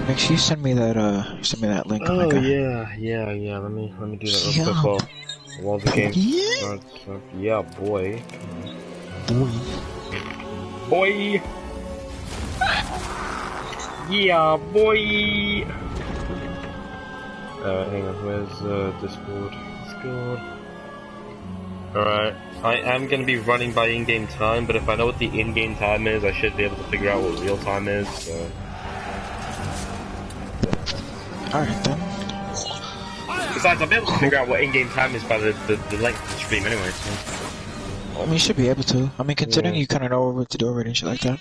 make sure you send me that link. Oh my Oh god. yeah. Let me do that real quick while the game starts up. Yeah, boy. Boy. Yeah, boy. Hang on. Where's Discord? Alright. I am gonna be running by in-game time, but if I know what the in-game time is, I should be able to figure out what real time is. So. Alright then. Besides, I'll be able to figure out what in-game time is by the length of the stream anyway, so. I mean, you should be able to. I mean, considering you kind of know what to do already and shit like that.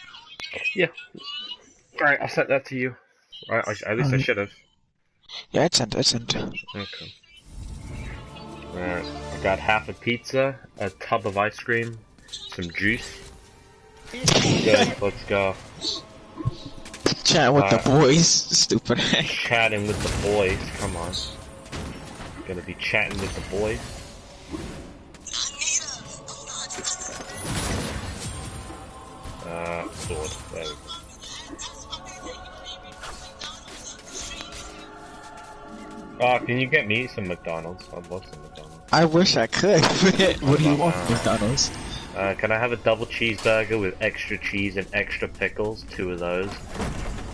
Yeah. Alright, I'll set that to you. Right, at least I should have. Yeah, I sent. Okay. Alright, I got half a pizza, a tub of ice cream, some juice. Good, let's go. Chat with the boys, stupid. Chatting with the boys, come on. Gonna be chatting with the boys. Sword, there we go. Oh, can you get me some McDonald's? I'd love some McDonald's. I wish I could. What do you want from McDonald's? Can I have a double cheeseburger with extra cheese and extra pickles? 2 of those.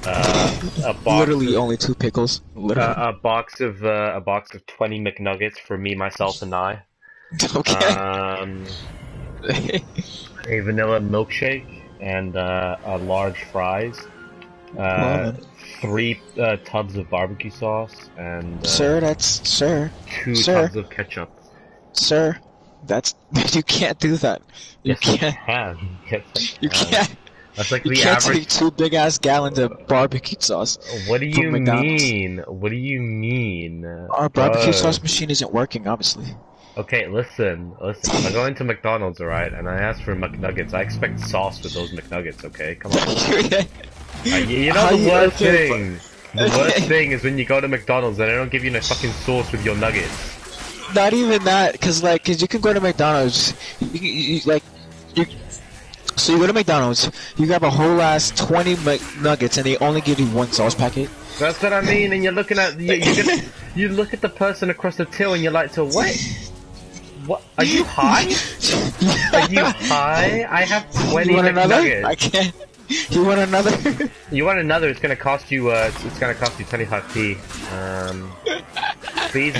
A box Literally only 2 pickles. Literally. a box of 20 McNuggets for me, myself, and I. Okay. A vanilla milkshake and a large fries. 3 tubs of barbecue sauce and Sir, 2 tubs of ketchup. Sir, you can't do that. You can't. You can't. That's like you the can't average. take 2 big ass gallons of barbecue sauce. What do you mean? What do you mean? Our barbecue sauce machine isn't working, obviously. Okay, listen. If I go into McDonald's, alright, and I ask for McNuggets, I expect sauce with those McNuggets, okay? Come on. You know the worst thing? The worst thing is when you go to McDonald's and they don't give you no fucking sauce with your nuggets. Not even that, cause you can go to McDonald's, so you go to McDonald's, you grab a whole ass 20 McNuggets and they only give you 1 sauce packet. That's what I mean, and you're looking at, you look at the person across the till and you're like, so what? What? Are you high? Are you high? I have 20 McNuggets. I can't. You want another? You want another? It's gonna cost you. It's gonna cost you 25p. Please.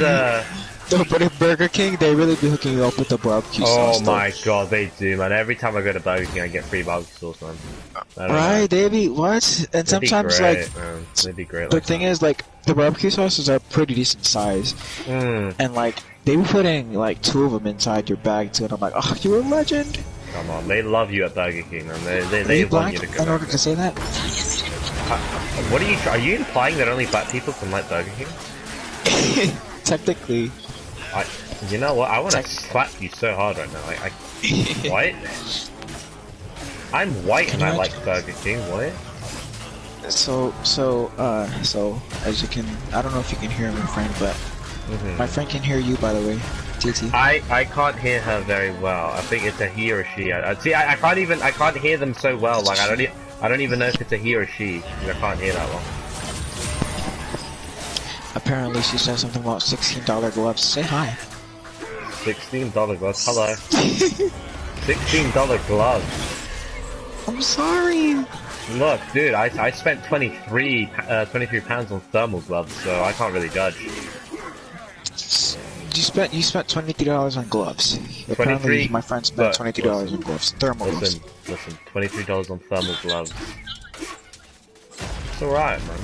No, but at Burger King, they really be hooking you up with the barbecue sauce. Oh my god, they do, man. Every time I go to Burger King, I get free barbecue sauce, man. Right, they be what? And sometimes great, man. They'd be great. The thing is, like, the barbecue sauces are pretty decent size, and like they be putting like 2 of them inside your bag too, and I'm like, oh, you're a legend. Come on, they love you at Burger King, man. They want you to go. In order to say that? What are you implying that only black people can like Burger King? Technically. You know what? I want to slap you so hard right now. What? I'm white and I like Burger King. What? So as you can, I don't know if you can hear my friend, but my friend can hear you, by the way. TT. I can't hear her very well. I think it's a he or she. I can't hear them so well. Like I don't even know if it's a he or she. I can't hear that well. Apparently, she said something about $16 gloves. Say hi. $16 gloves. Hello. $16 gloves. I'm sorry. Look, dude, I spent 23 pounds on thermal gloves, so I can't really judge. You spent $23 on gloves. Apparently, my friend spent $23 on gloves. Thermal gloves. Listen, $23 on thermal gloves. It's alright, man.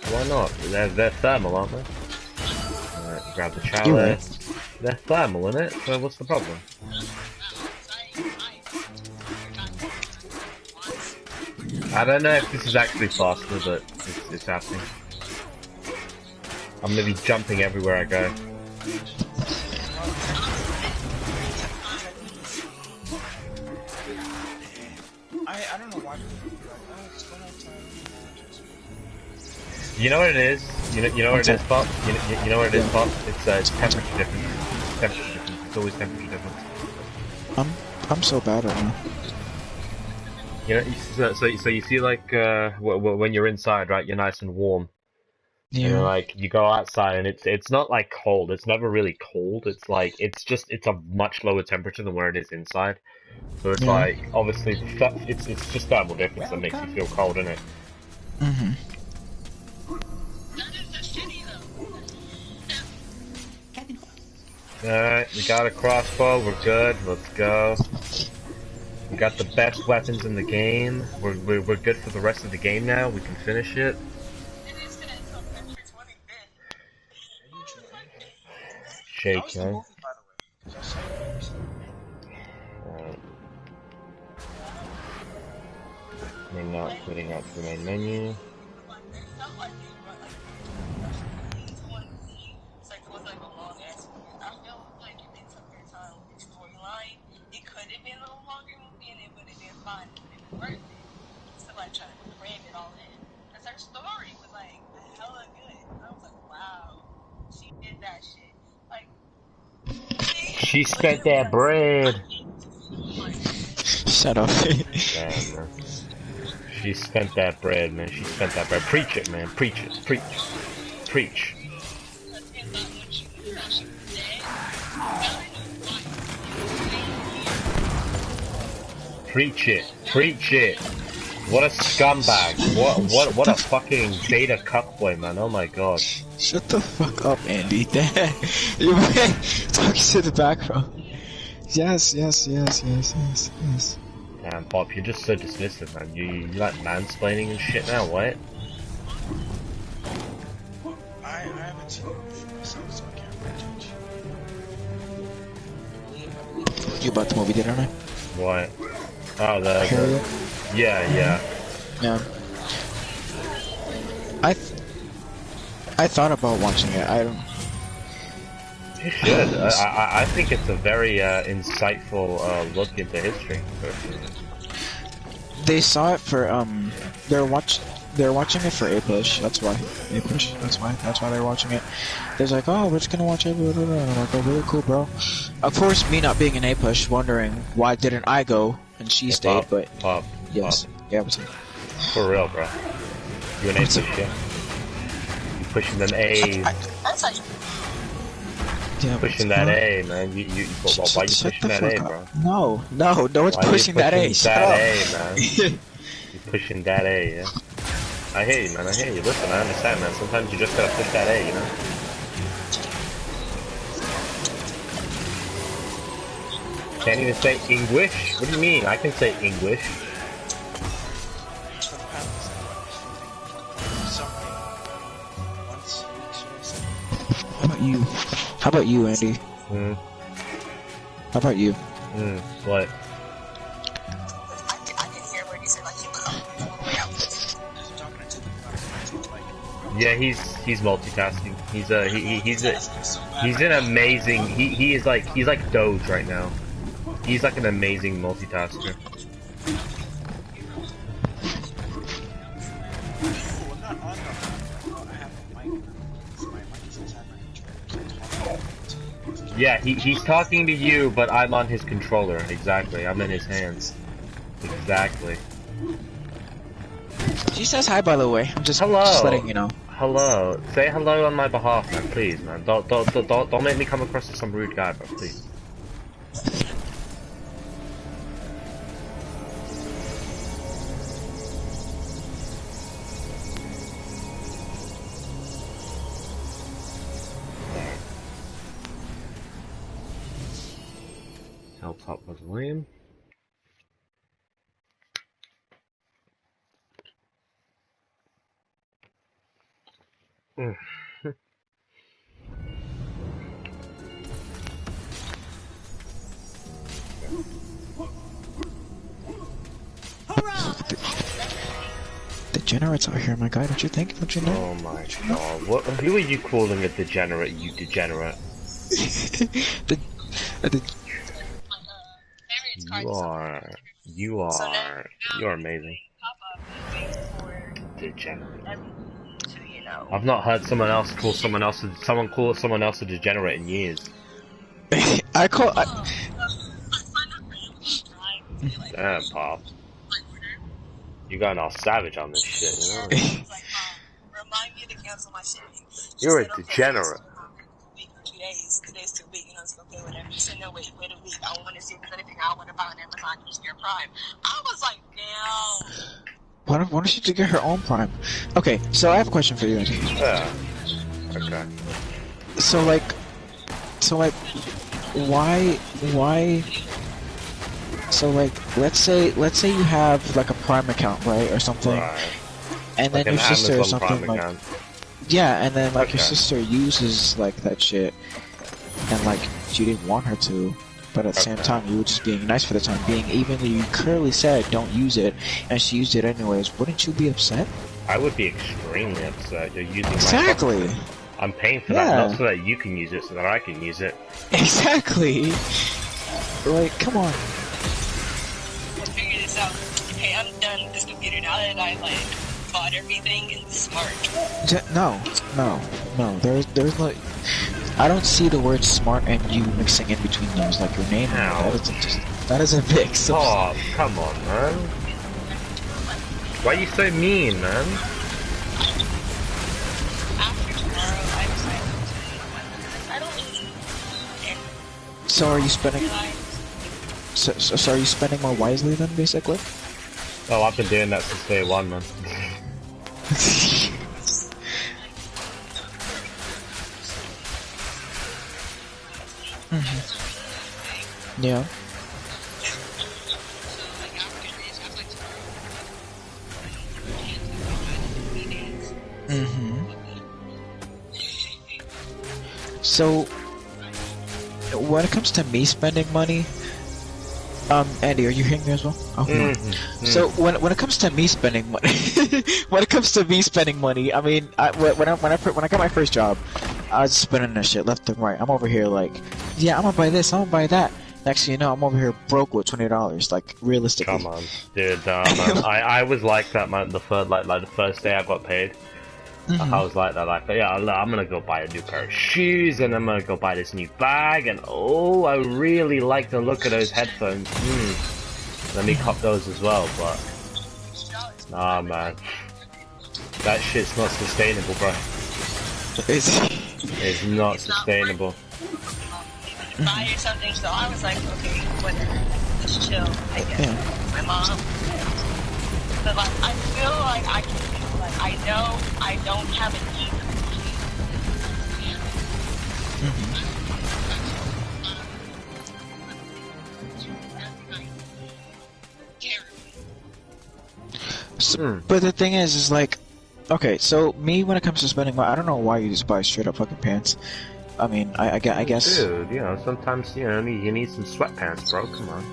Why not? They're thermal, aren't they? Alright, grab the chalice. Right. They're thermal, innit? So what's the problem? I don't know if this is actually faster, but it's happening. I'm gonna be jumping everywhere I go. I don't know why. You know what it is? You know what it is, Pop? You know what it is, Pop? It's temperature difference. Temperature difference. It's always temperature difference. I'm so bad right now. You know, so you see like when you're inside, right? You're nice and warm, and then Yeah. like you go outside, and it's not like cold. It's never really cold. It's like it's a much lower temperature than where it is inside. So it's Yeah. like obviously it's just thermal difference that makes you feel cold, isn't it? Mhm. Alright, we got a crossbow, we're good, let's go. We got the best weapons in the game. We're good for the rest of the game now, we can finish it. How was Shake, the man. movie, by the way? Because I saw it recently. Alright. Putting out to the main menu. She spent that bread! Shut up. Damn, man. She spent that bread, man. She spent that bread. Preach it, man. Preach it. Preach. Preach. Preach it. Preach it. What a scumbag. What a fucking beta cuckboy, man. Oh my god. Shut the fuck up, Andy. You talking to the background. Yes. Damn, Bob, you're just so dismissive, man. You like mansplaining and shit now, what? I haven't seen it myself, so I can't really judge. I told you about the movie, didn't I? What? Oh, the yeah. Yeah. I thought about watching it. I don't. You should. I think it's a very insightful look into history. They saw it for they're watching it for A-Push. That's why A-Push. That's why they're watching it. They're like, oh, we're just gonna watch it. And I'm like, oh, really cool, bro. Of course, me not being an A-Push, wondering why didn't I go and she stayed. Pop, yes, yeah, what's up? For real, bro. You an A-Push, yeah? You pushing them A's. Yeah, pushing that A, man. Why you pushing that A, bro? No, it's pushing that A. Shut up. Man. You pushing that A, yeah? I hear you, man. I hear you. Listen, I understand, man. Sometimes you just gotta push that A, you know? Can't even say English? What do you mean? I can say English. How about you, Andy? How about you? What? Yeah, he's multitasking. He's an amazing. He's like Doge right now. He's like an amazing multitasker. Yeah, he's talking to you, but I'm on his controller. Exactly, I'm in his hands. Exactly. She says hi, by the way. I'm just letting you know. Hello. Say hello on my behalf, man. Please, man. Don't make me come across as some rude guy, bro. Please. Tell Pop was lame. Degenerates out here, my guy. Don't you think? Don't you know? Oh my god. Who are you calling a degenerate, you degenerate? You're amazing. Degenerate. I've not heard someone call someone else a degenerate in years. I call. Damn, Pop. You going all savage on this shit, you know? Remind me to cancel my shipping. You're a degenerate. Week or 2 days, 2 days to a week, it's okay, whatever. She said, no, wait a week. I want to see if there's anything I want to buy on Amazon using your Prime. I was like, damn. Why don't she get her own Prime? Okay, so I have a question for you, Andy. Yeah. Okay. So like, why? So like, let's say you have like a Prime account, right, or something, Right. and Like then your sister or Amazon something Prime like. account. Yeah, and then like Okay. your sister uses like that shit, and like you didn't want her to, but at the same time you were just being nice for the time being, even though you clearly said don't use it, and she used it anyways. Wouldn't you be upset? I would be extremely upset. You're using my Exactly. phone. I'm paying for Yeah. that, not so that you can use it, so that I can use it. Exactly. Like, come on. I figured this out. Okay, I'm done with this computer now that I like bought everything and smart. No. There's no. I don't see the word smart and you mixing in between those like your name. Ow. That is a big. Oh, come on, man. Why are you so mean, man? After tomorrow, I decided I don't need So are you spending? So are you spending more wisely then, basically? Oh, I've been doing that since day one, man. Yeah. So, when it comes to me spending money, Andy, are you hearing me as well? Oh, no. So when it comes to me spending money, I mean, when I got my first job, I was spending that shit left and right. I'm over here like, yeah, I'm gonna buy this, I'm gonna buy that. Next thing you know, I'm over here broke with $20. Like, realistically. Come on, dude. Man, I was like that, man. The first day I got paid, I was like that. Like, yeah, I'm gonna go buy a new pair of shoes, and I'm gonna go buy this new bag, and oh, I really like the look of those headphones. Let me cop those as well, but nah, man, that shit's not sustainable, bro. It's not sustainable. buy or something, so I was like, okay, whatever, just chill, I guess. My mom. But like, I feel like I can, like, I know I don't have a need. So, but the thing is like, okay, so me when it comes to spending money, I don't know why you just buy straight up fucking pants. I mean, I guess. Dude, you know, sometimes you need some sweatpants, bro. Come on.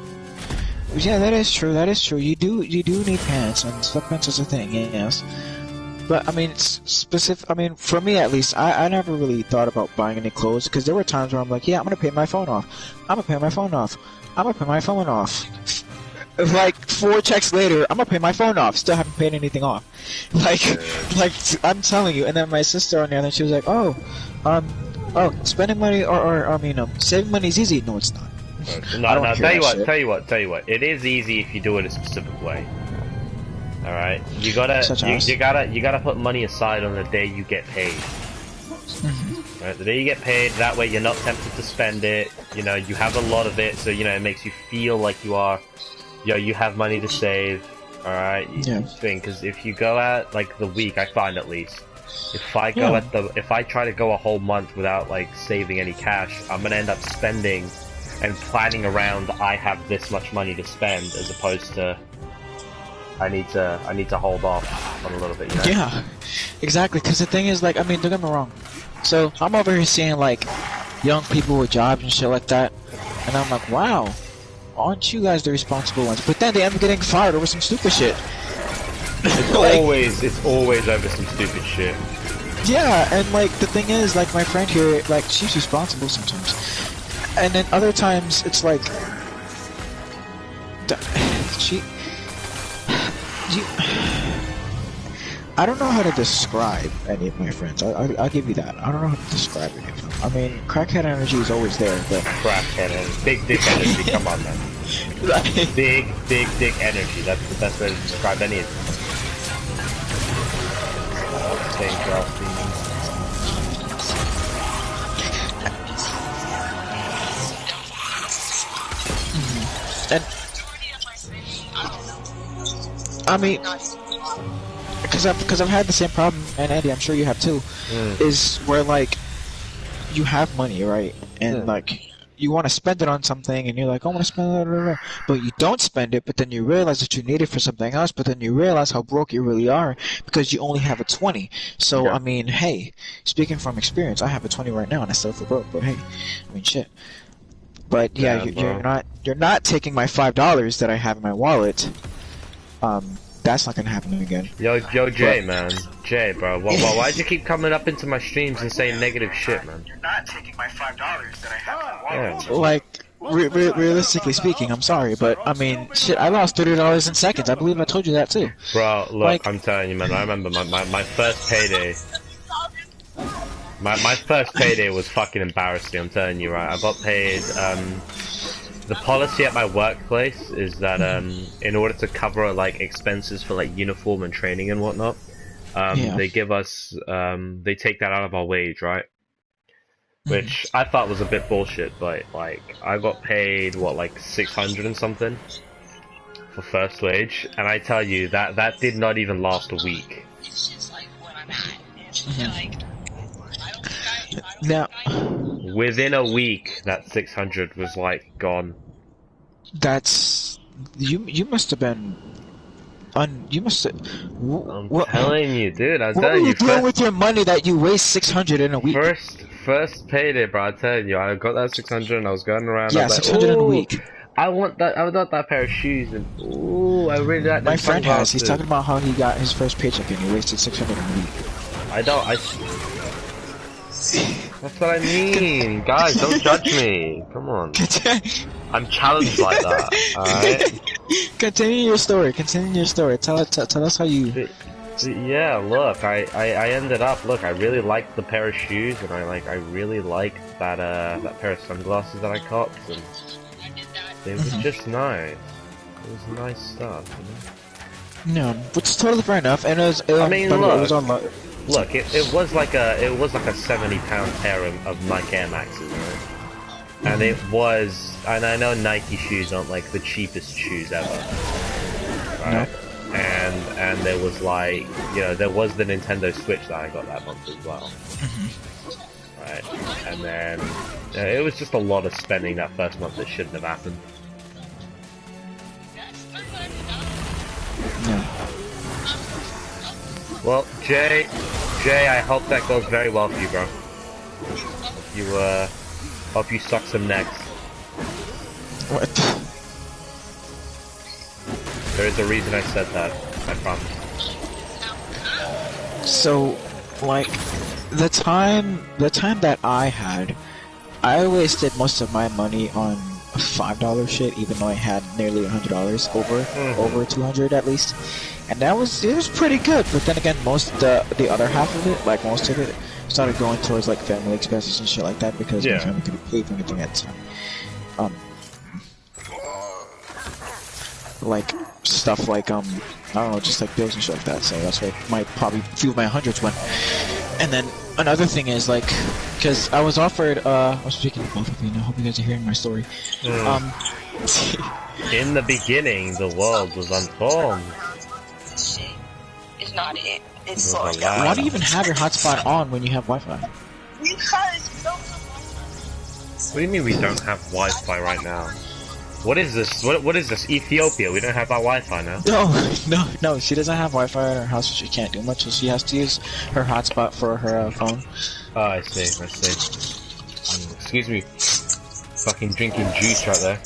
Yeah, that is true. That is true. You do need pants, and sweatpants is a thing. Yes. But I mean, specific. I mean, for me at least, I never really thought about buying any clothes because there were times where I'm like, yeah, I'm gonna pay my phone off. I'm gonna pay my phone off. I'm gonna pay my phone off. Like 4 checks later, I'm gonna pay my phone off. Still haven't paid anything off. Like I'm telling you. And then my sister on the other, she was like, oh, spending money or saving money is easy. No, it's not. No, tell you what. It is easy if you do it a specific way. All right, you gotta put money aside on the day you get paid. Right, the day you get paid, that way you're not tempted to spend it. You know, you have a lot of it, so you know it makes you feel like you have money to save. All right, because if you go at like the week, I find at least. If I try to go a whole month without like saving any cash, I'm gonna end up spending and planning around I have this much money to spend as opposed to I need to hold off on a little bit, you know? Yeah, exactly, because the thing is, like, I mean, don't get me wrong. So, I'm over here seeing, like, young people with jobs and shit like that, and I'm like, wow, aren't you guys the responsible ones? But then they end up getting fired over some stupid shit. It's always over some stupid shit. Yeah, and like the thing is, like my friend here, like she's responsible sometimes, and then other times it's like I don't know how to describe any of my friends. I'll give you that. I don't know how to describe any of them. I mean, crackhead energy is always there, but crackhead energy, big dick energy. Come on, man. Big dick energy. That's the best way to describe any of it. Same girl And I mean, because I've had the same problem, and Andy, I'm sure you have too. Is where like you have money, right, and like you want to spend it on something, and you're like, I want to spend it, but you don't spend it, but then you realize that you need it for something else, but then you realize how broke you really are because you only have a 20. So I mean, hey, speaking from experience, I have a 20 right now, and I still feel broke. But hey, I mean, shit. But yeah, you're not taking my $5 that I have in my wallet. That's not gonna happen again. Yo, Jay, man. Jay, bro. Why'd you keep coming up into my streams and saying negative shit, man? You're not taking my $5 that I have in my wallet. Like, realistically speaking, I'm sorry, but I mean, shit, I lost $30 in seconds. I believe I told you that too. Bro, look, like, I'm telling you, man. I remember my first payday. My first payday was fucking embarrassing. I'm telling you, right? I got paid. The policy at my workplace is that in order to cover like expenses for like uniform and training and whatnot, they give us they take that out of our wage, right? Which I thought was a bit bullshit, but like I got paid what, like 600 and something for first wage, and I tell you that did not even last a week. Now, within a week, that 600 was like gone. That's you must have been. You must have. I'm telling you, dude. I'm what telling are you. you doing with your money that you waste 600 in a week? First payday, bro. I'm telling you, I got that 600 and I was going around. Yeah, I was 600 like, in a week. I want that pair of shoes, and ooh, I really like. My friend has. He's talking about how he got his first paycheck and he wasted 600 in a week. That's what I mean, guys. Don't judge me. Come on. I'm challenged like that. All right. Continue your story. Tell us how you. Yeah, look, I ended up. Look, I really liked the pair of shoes, and I really liked that pair of sunglasses that I copped, and it was just nice. It was nice stuff, you know. No, which is totally fair enough. And it was on. Look, it was like a 70-pound pair of Nike Air Maxes, right? And it was, and I know Nike shoes aren't like the cheapest shoes ever, right? No. And there was like, you know, there was the Nintendo Switch that I got that month as well, right? And then it was just a lot of spending that first month that shouldn't have happened. Yeah. Well, Jay, I hope that goes very well for you, bro. Hope you suck some necks. What? There is a reason I said that, I promise. So, like, the time that I had, I wasted most of my money on $5 shit, even though I had nearly $100 over 200 at least. And it was pretty good, but then again, the other half of it, like most of it, started going towards like family expenses and shit like that because my family couldn't pay for anything at the time. Like stuff like I don't know, just like bills and shit like that. So that's where probably few of my hundreds went. And then another thing is like, because I was offered, I'm speaking to both of you, and I hope you guys are hearing my story. In the beginning, the world was unformed. It's not it. It's so. Why do you even have your hotspot on when you have Wi-Fi? Because we don't have Wi-Fi. What do you mean we don't have Wi-Fi right now? What is this? What is this? Ethiopia? We don't have our Wi-Fi now. No. She doesn't have Wi-Fi in her house, so she can't do much. So she has to use her hotspot for her phone. Oh, I see. Excuse me. Fucking drinking juice right there.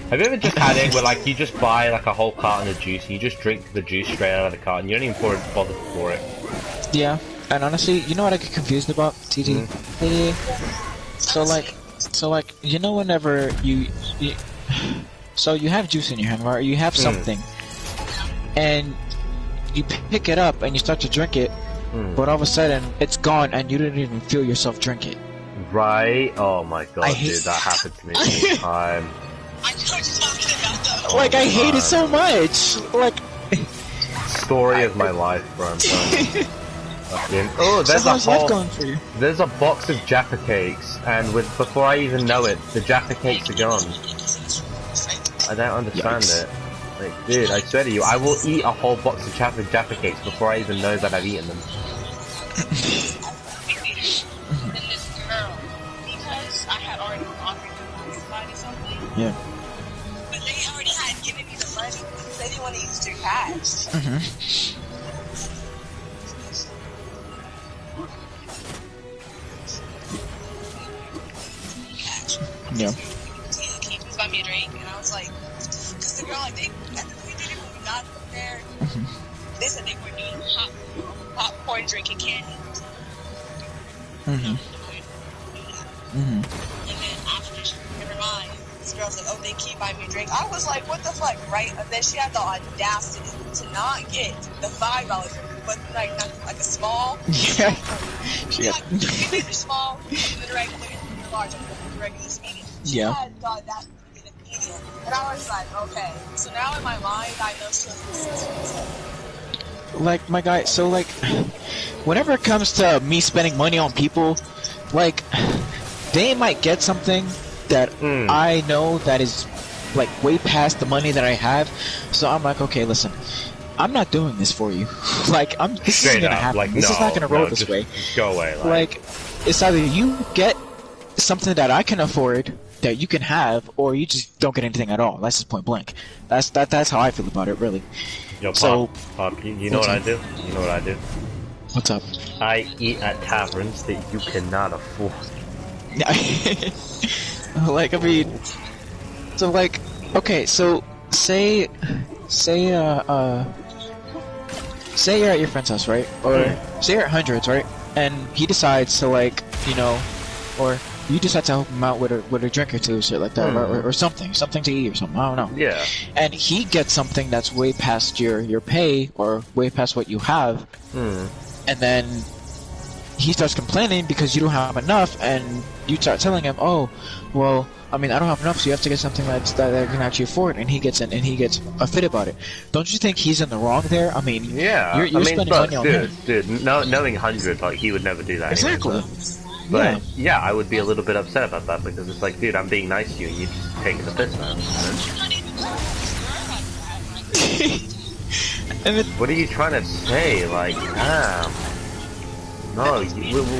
Have you ever just had it where like you just buy like a whole carton of juice and you just drink the juice straight out of the carton? You don't even bother to pour it. Yeah, and honestly, you know what I get confused about, TT? So like, you know, whenever so you have juice in your hand, right? You have something, and you pick it up and you start to drink it, but all of a sudden it's gone and you didn't even feel yourself drink it. Right? Oh my god, dude, that happened to me all the time. I know what you're talking about, though. Like, I hate it so much. Like, story of my life, bro. I'm telling you. Oh, so how's life going for you? There's a box of Jaffa cakes, and before I even know it, the Jaffa cakes are gone. I don't understand it. Like, dude, I swear to you, I will eat a whole box of Jaffa cakes before I even know that I've eaten them. And this girl, because I had already offered to buy something. Yeah. But they already had given me the money because they didn't want to use their cash. Yeah. Can you please buy me a drink? And I was like, because the girl, like, they, at the beginning when we got there, they said they were doing popcorn, drinking candy. And then after, never mind, this girl's like, oh, they keep buying me a drink. I was like, what the fuck, right? And then she had the audacity to not get the $5 drink, but like a small. Yeah. She got the small, the regular, the large, the regular medium. She had the audacity to get a medium, and I was like, okay. So now in my mind, I know she was like, my guy, so like, whenever it comes to me spending money on people, like, they might get something that I know that is like way past the money that I have, so I'm like, okay, listen, I'm not doing this for you. Like, this isn't gonna happen. Like, this is not gonna roll this way. Just go away. Like, it's either you get something that I can afford that you can have, or you just don't get anything at all. That's just point blank. That's how I feel about it, really. Yo, Pop, so, Pop, you know what I do? You know what I do? What's up? I eat at taverns that you cannot afford. Like, I mean, so like, okay, so say you're at your friend's house, right? Or say you're at Hundreds, right? And he decides to, like, you know, or you decide to help him out with a drink or two, shit like that, or something to eat or something. I don't know. Yeah. And he gets something that's way past your pay or way past what you have, and then he starts complaining because you don't have enough, and you start telling him, oh, well, I mean, I don't have enough, so you have to get something that can actually afford, and he gets a fit about it. Don't you think he's in the wrong there? I mean, yeah, you're spending money on him. Dude, knowing 100, like, he would never do that. Exactly. Anyway, so. But yeah, I would be a little bit upset about that because it's like, dude, I'm being nice to you, and you just taking the piss, man. What are you trying to say? Like, damn. No,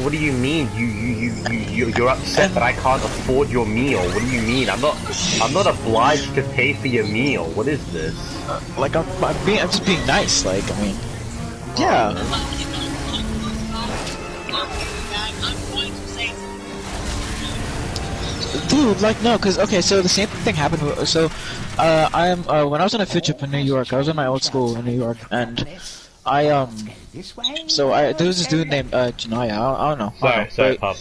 what do you mean? You're upset that I can't afford your meal. What do you mean? I'm not obliged to pay for your meal. What is this? Like, I'm just being nice. Like, I mean, yeah. Dude, like, no, cause okay, so the same thing happened. So, when I was on a field trip in New York, I was in my old school in New York, and there was this dude named Janaya. I don't know. Sorry, Pop.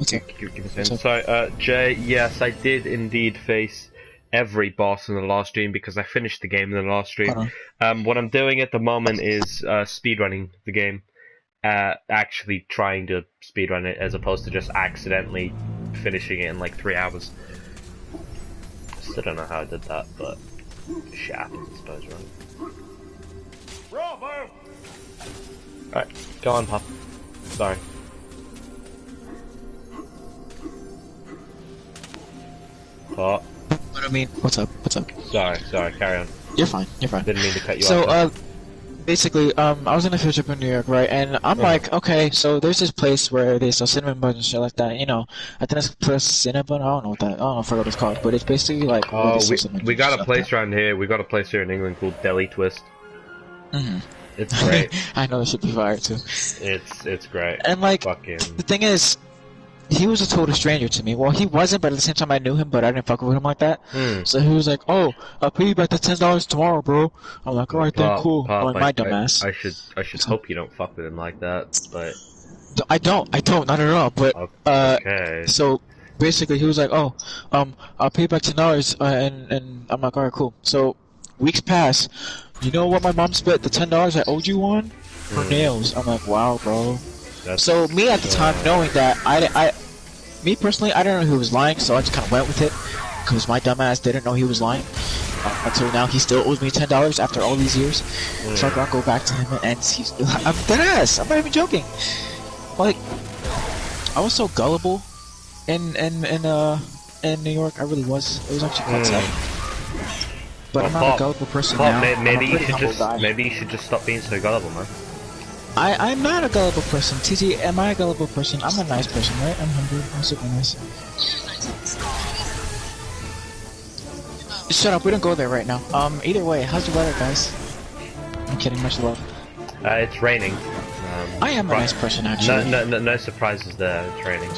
Give me a second. Sorry, Jay. Yes, I did indeed face every boss in the last stream because I finished the game in the last stream. What I'm doing at the moment is speedrunning the game. Actually trying to speedrun it as opposed to just accidentally finishing it in like 3 hours. Still don't know how I did that, but shit happens, I suppose, right? Bravo! Alright, go on, Pop. Sorry. Pop. What I mean, what's up? Sorry, carry on. You're fine. Didn't mean to cut you off. So, basically, I was in a field trip in New York, right? And I'm like, okay, so there's this place where they sell cinnamon buns and shit like that. You know, I think it's plus cinnamon. I don't know I forgot what it's called, but it's basically like. Oh, we got a place around here. We got a place here in England called Deli Twist. It's great. I know it should be fire too. It's great. And like, fucking... the thing is, he was a total stranger to me. Well, he wasn't, but at the same time I knew him, but I didn't fuck with him like that. So he was like, oh, I'll pay you back the $10 tomorrow, bro. I'm like, alright then, cool. Pop, like, my dumbass. I should hope you don't fuck with him like that, but... I don't, not at all, but, okay. So, basically he was like, oh, I'll pay you back $10, and I'm like, alright, cool. So, weeks pass. You know what my mom spent the $10 I owed you on? Her nails. I'm like, wow, bro. So me at the time knowing that me personally, I don't know who was lying, so I just kind of went with it. because my dumbass didn't know he was lying. Until now, he still owes me $10 after all these years. So I gotta go back to him and he's. I'm deadass. I'm not even joking. Like, I was so gullible in New York. I really was. It was actually quite sad. But I'm not a gullible person now. Maybe you should just stop being so gullible, man. I'm not a gullible person. TT, am I a gullible person? I'm a nice person, right? I'm humble. I'm super nice. Shut up, we don't go there right now. Either way, how's the weather, guys? I'm kidding, much love. It's raining. I am a nice person, actually. No surprises there, it's raining.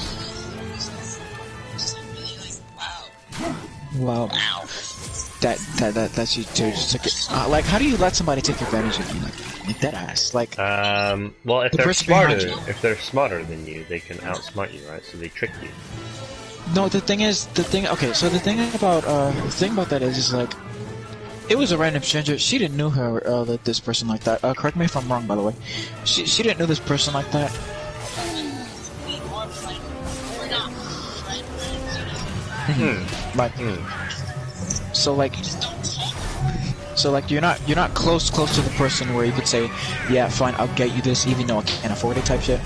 Wow. That's you too. Just took it. Like, how do you let somebody take advantage of you? Like that ass. Like, well, if they're smarter than you, they can outsmart you, right? So they trick you. No, okay, so the thing about that is like, it was a random stranger. She didn't know her, this person like that. Correct me if I'm wrong, by the way. She didn't know this person like that. So like you're not close to the person where you could say, yeah, fine, I'll get you this even though I can't afford it type shit.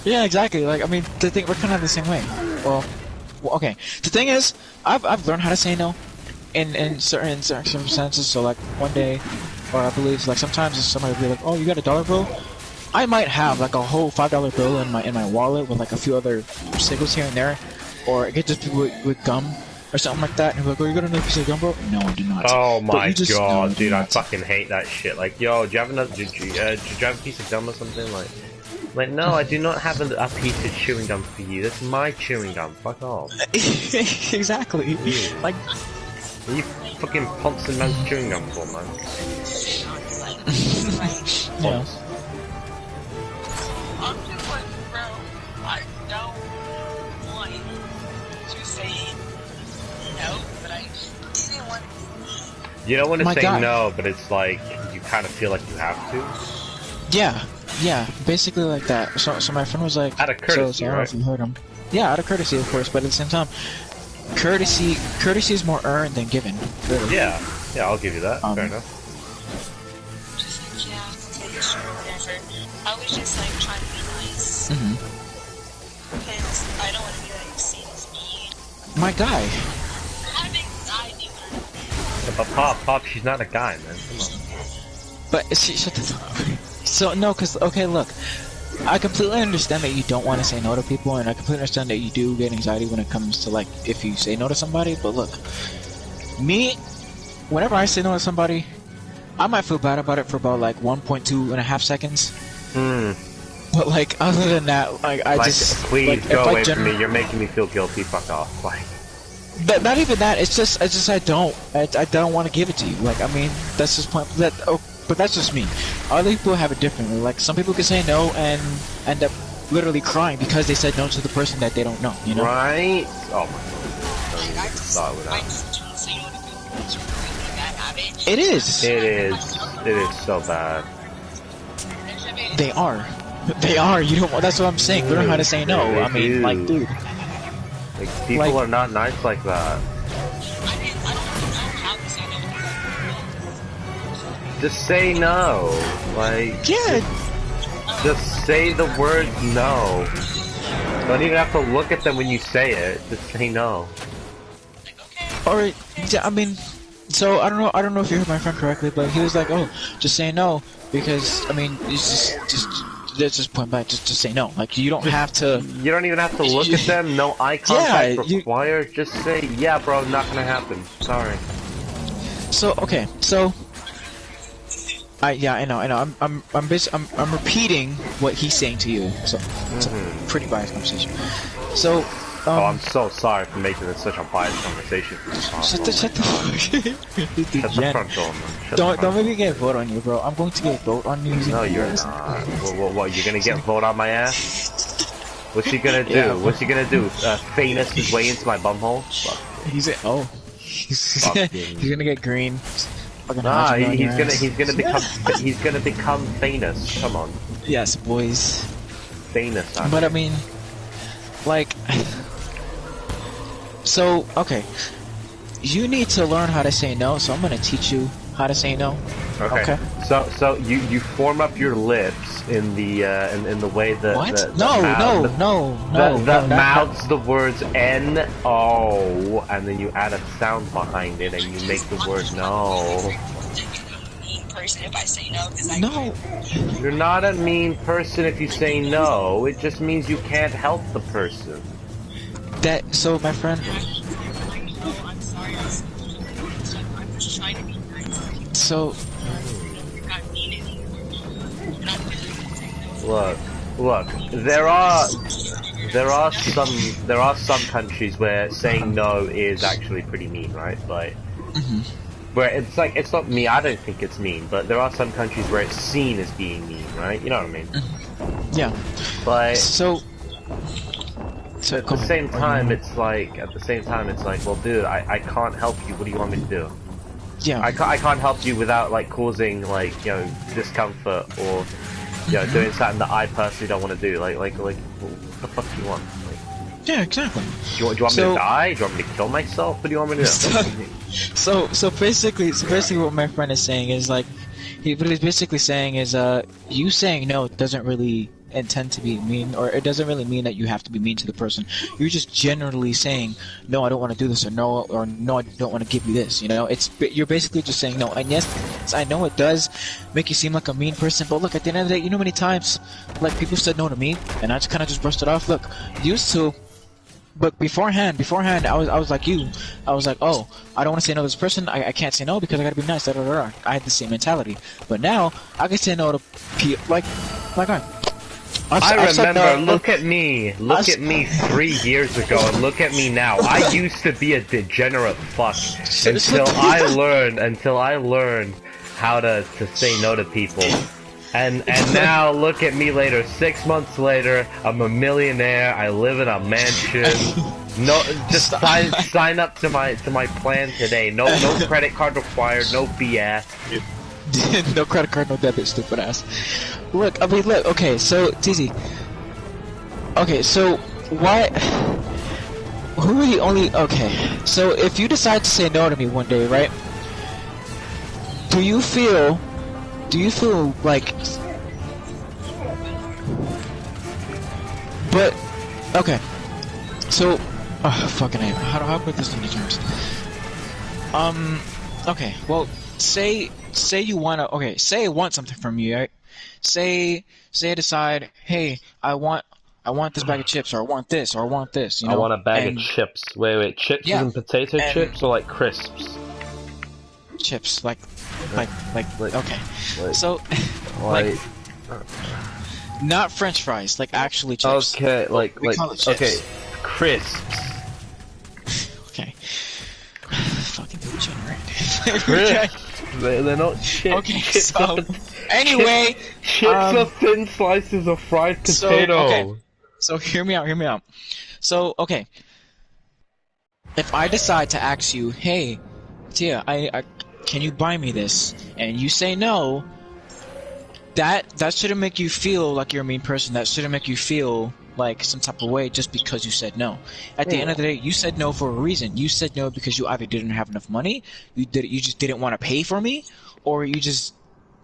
Yeah, exactly. Like, I mean, we're kind of the same way. Well, okay. The thing is, I've learned how to say no in certain circumstances. So like one day, or I believe like sometimes somebody will be like, "Oh, you got $1 bill?" I might have like a whole $5 bill in my wallet with like a few other cigarettes here and there, or I get just people with gum or something like that, and be like, "Oh, you got another piece of gum, bro?" No, I do not. Oh my god, dude, I fucking hate that shit. Like, yo, do you have another? Did you have a piece of gum or something? Like, no, I do not have a piece of chewing gum for you. That's my chewing gum. Fuck off. Exactly. Like, what are you fucking Ponson man's chewing gum for, man? Yeah. I'm just like, bro, I don't want to say no, but I didn't want to. You don't want to say no, but it's like, you kind of feel like you have to. Yeah, basically like that. So my friend was like, out of courtesy, I don't know if you heard him. Yeah, out of courtesy, of course, but at the same time, courtesy is more earned than given. Really. Yeah, I'll give you that. Fair enough. Just like, yeah, take it short or whatever. I was just like trying to be nice. Because I don't want to be like seen as mean. My guy. I have anxiety when But Pop, she's not a guy, man. Come on. But shut the fuck up. So no, cause okay, look, I completely understand that you don't want to say no to people, and I completely understand that you do get anxiety when it comes to like if you say no to somebody. But look, me, whenever I say no to somebody, I might feel bad about it for about like 1.2 seconds. But like other than that, like I just please go away from me. You're making me feel guilty. Fuck off. Like. But not even that. It's just I don't want to give it to you. Like I mean, that's just point that. But that's just me. Other people have it differently. Like, some people can say no and end up literally crying because they said no to the person that they don't know, you know? Right? Oh my god. It is. It is so bad. They are. You don't. That's what I'm saying. Learn how to say no. I mean, like, dude. Like, people are not nice like that. Just say no. Like, yeah. Just say the word no. Don't even have to look at them when you say it. Just say no. Alright, yeah, I mean, so I don't know if you heard my friend correctly, but he was like, "Oh, just say no," because I mean, it's just point blank, just say no. Like you don't have to. You don't even have to look at them. No eye contact required. Just say, "Yeah, bro, not gonna happen. Sorry." So okay, so. I know. I'm repeating what he's saying to you. So it's a pretty biased conversation. So. I'm so sorry for making it such a biased conversation. Shut the front door, man. Don't make me get a vote on you, bro. I'm going to get a vote on you. No, you're not. What? You're gonna get vote on my ass? What's he gonna do? Yeah, What's he gonna do? Famous his way into my bumhole? He's gonna get green. Fucking Nah, Hajime on your ass. he's gonna become famous. Come on, Yes, boys. famous. But I mean, like, so okay, you need to learn how to say no. So I'm gonna teach you how to say no. Okay. So you form up your lips in the way that What? that mouths the words N-O, and then you add a sound behind it, and you make the word no. Person if I say no, because No. You're not a mean person if you say no. It just means you can't help the person. That so my friend. Oh, I'm sorry. I'm just trying to be nice. So You're not mean anymore. And I'm Look. There are some countries where saying no is actually pretty mean, right? Like, where it's like, it's not me. I don't think it's mean, but there are some countries where it's seen as being mean, right? You know what I mean? yeah. But So at the same time, it's like, well, dude, I can't help you. What do you want me to do? Yeah. I can't help you without like causing like, you know, discomfort or, you know, doing something that I personally don't want to do. Like, what the fuck do you want? Like, yeah, exactly. do you want me to die? Do you want me to kill myself? What do you want me to do? So basically what my friend is saying is like, what he's basically saying is, you saying no doesn't really intend to be mean, or it doesn't really mean that you have to be mean to the person. You're just generally saying, no, I don't want to do this, or no, I don't want to give you this. You know, you're basically just saying no. And yes, I know it does make you seem like a mean person, but look, at the end of the day, you know how many times like people said no to me, and I just kind of just brushed it off. Look, used to. But beforehand, I was like you. I was like, oh, I don't want to say no to this person. I can't say no because I gotta be nice. Da, da, da, da. I had the same mentality. But now I can say no to people like I remember. Look at me 3 years ago, and look at me now. I used to be a degenerate fuck until I learned how to say no to people. And now look at me later. 6 months later, I'm a millionaire. I live in a mansion. No, just sign up to my plan today. No credit card required. No BS. No credit card, no debit, stupid ass. Look, okay, so, TZ. Okay, so, why... Who are the only... Okay, so if you decide to say no to me one day, right? Do you feel like... But, okay. So, fucking A. How put this into terms? Okay, well, say you wanna, okay, say I want something from you, right? Say I decide, hey, I want this bag of chips, or I want this, you know? I want a bag of chips. Wait, chips and potato chips, or like crisps? Chips, like, okay. So, like, not French fries, like actually chips. Okay, like, chips. Okay, crisps. Okay. Fucking degenerate. Crisps. They're not chips. Okay, chips so, anyway... Chips are thin slices of fried potato. So hear me out. So, okay. If I decide to ask you, hey, Tia, can you buy me this? And you say no, that shouldn't make you feel like you're a mean person. That shouldn't make you feel like some type of way just because you said no. At the end of the day, you said no for a reason. You said no because you either didn't have enough money, you just didn't want to pay for me, or you just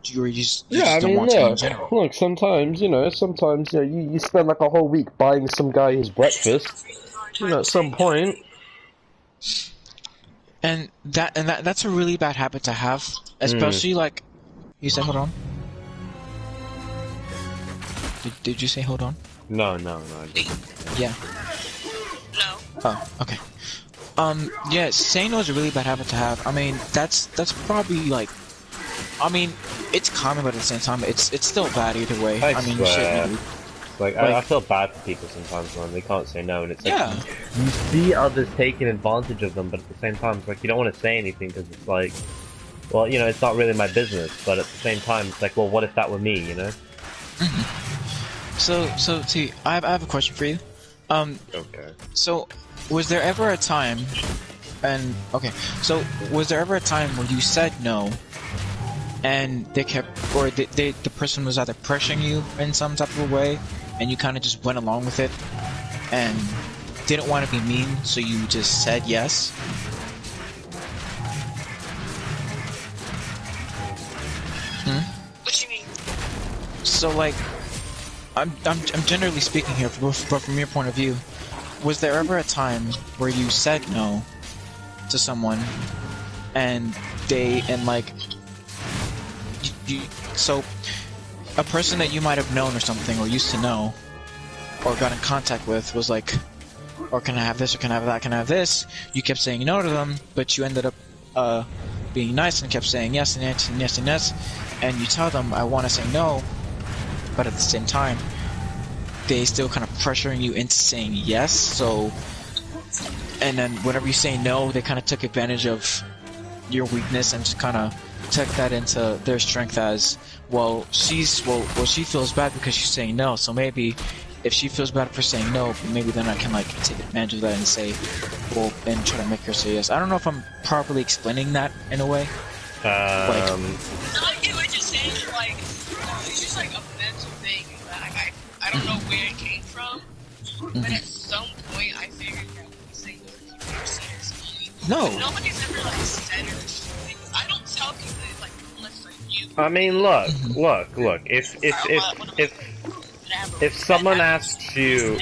don't want to in general. Look, sometimes you spend like a whole week buying some guy his breakfast. You know, at some point. And that's a really bad habit to have, especially like you said. Hold on. Did you say hold on? No, I didn't. Yeah. No. Oh, okay. Yeah, saying no is a really bad habit to have. I mean, that's probably like, I mean, it's common, but at the same time, it's still bad either way. I mean, swear. shit. Like, I feel bad for people sometimes when they can't say no, and it's like, Yeah. you see others taking advantage of them, but at the same time, it's like, you don't want to say anything, because it's like, well, you know, it's not really my business, but at the same time, it's like, well, what if that were me, you know? So, T, I have a question for you. Okay. So, was there ever a time And okay, so was there ever a time where you said no, and they kept, or the person was either pressuring you in some type of a way, and you kind of just went along with it, and didn't want to be mean, so you just said yes? What you mean? So like, I'm generally speaking here, but from your point of view, was there ever a time where you said no to someone, and so a person that you might have known or something, or used to know, or got in contact with, was like, or can I have this, or can I have that, can I have this? You kept saying no to them, but you ended up being nice and kept saying yes and yes and yes and yes, and you tell them, I want to say no, but at the same time, they still kind of pressuring you into saying yes, so, and then whenever you say no, they kind of took advantage of your weakness and just kind of took that into their strength as, well, she feels bad because she's saying no, so maybe if she feels bad for saying no, maybe then I can like take advantage of that and say, well, and try to make her say yes. I don't know if I'm properly explaining that in a way. I get what you're saying, like, it's just like a mental thing that I don't know where it came from, but at some point I figured that when you say no to people, you're seriously. No. But nobody's ever like said it or something. I don't tell people that, like, unless like you. I mean, look. If someone asks you,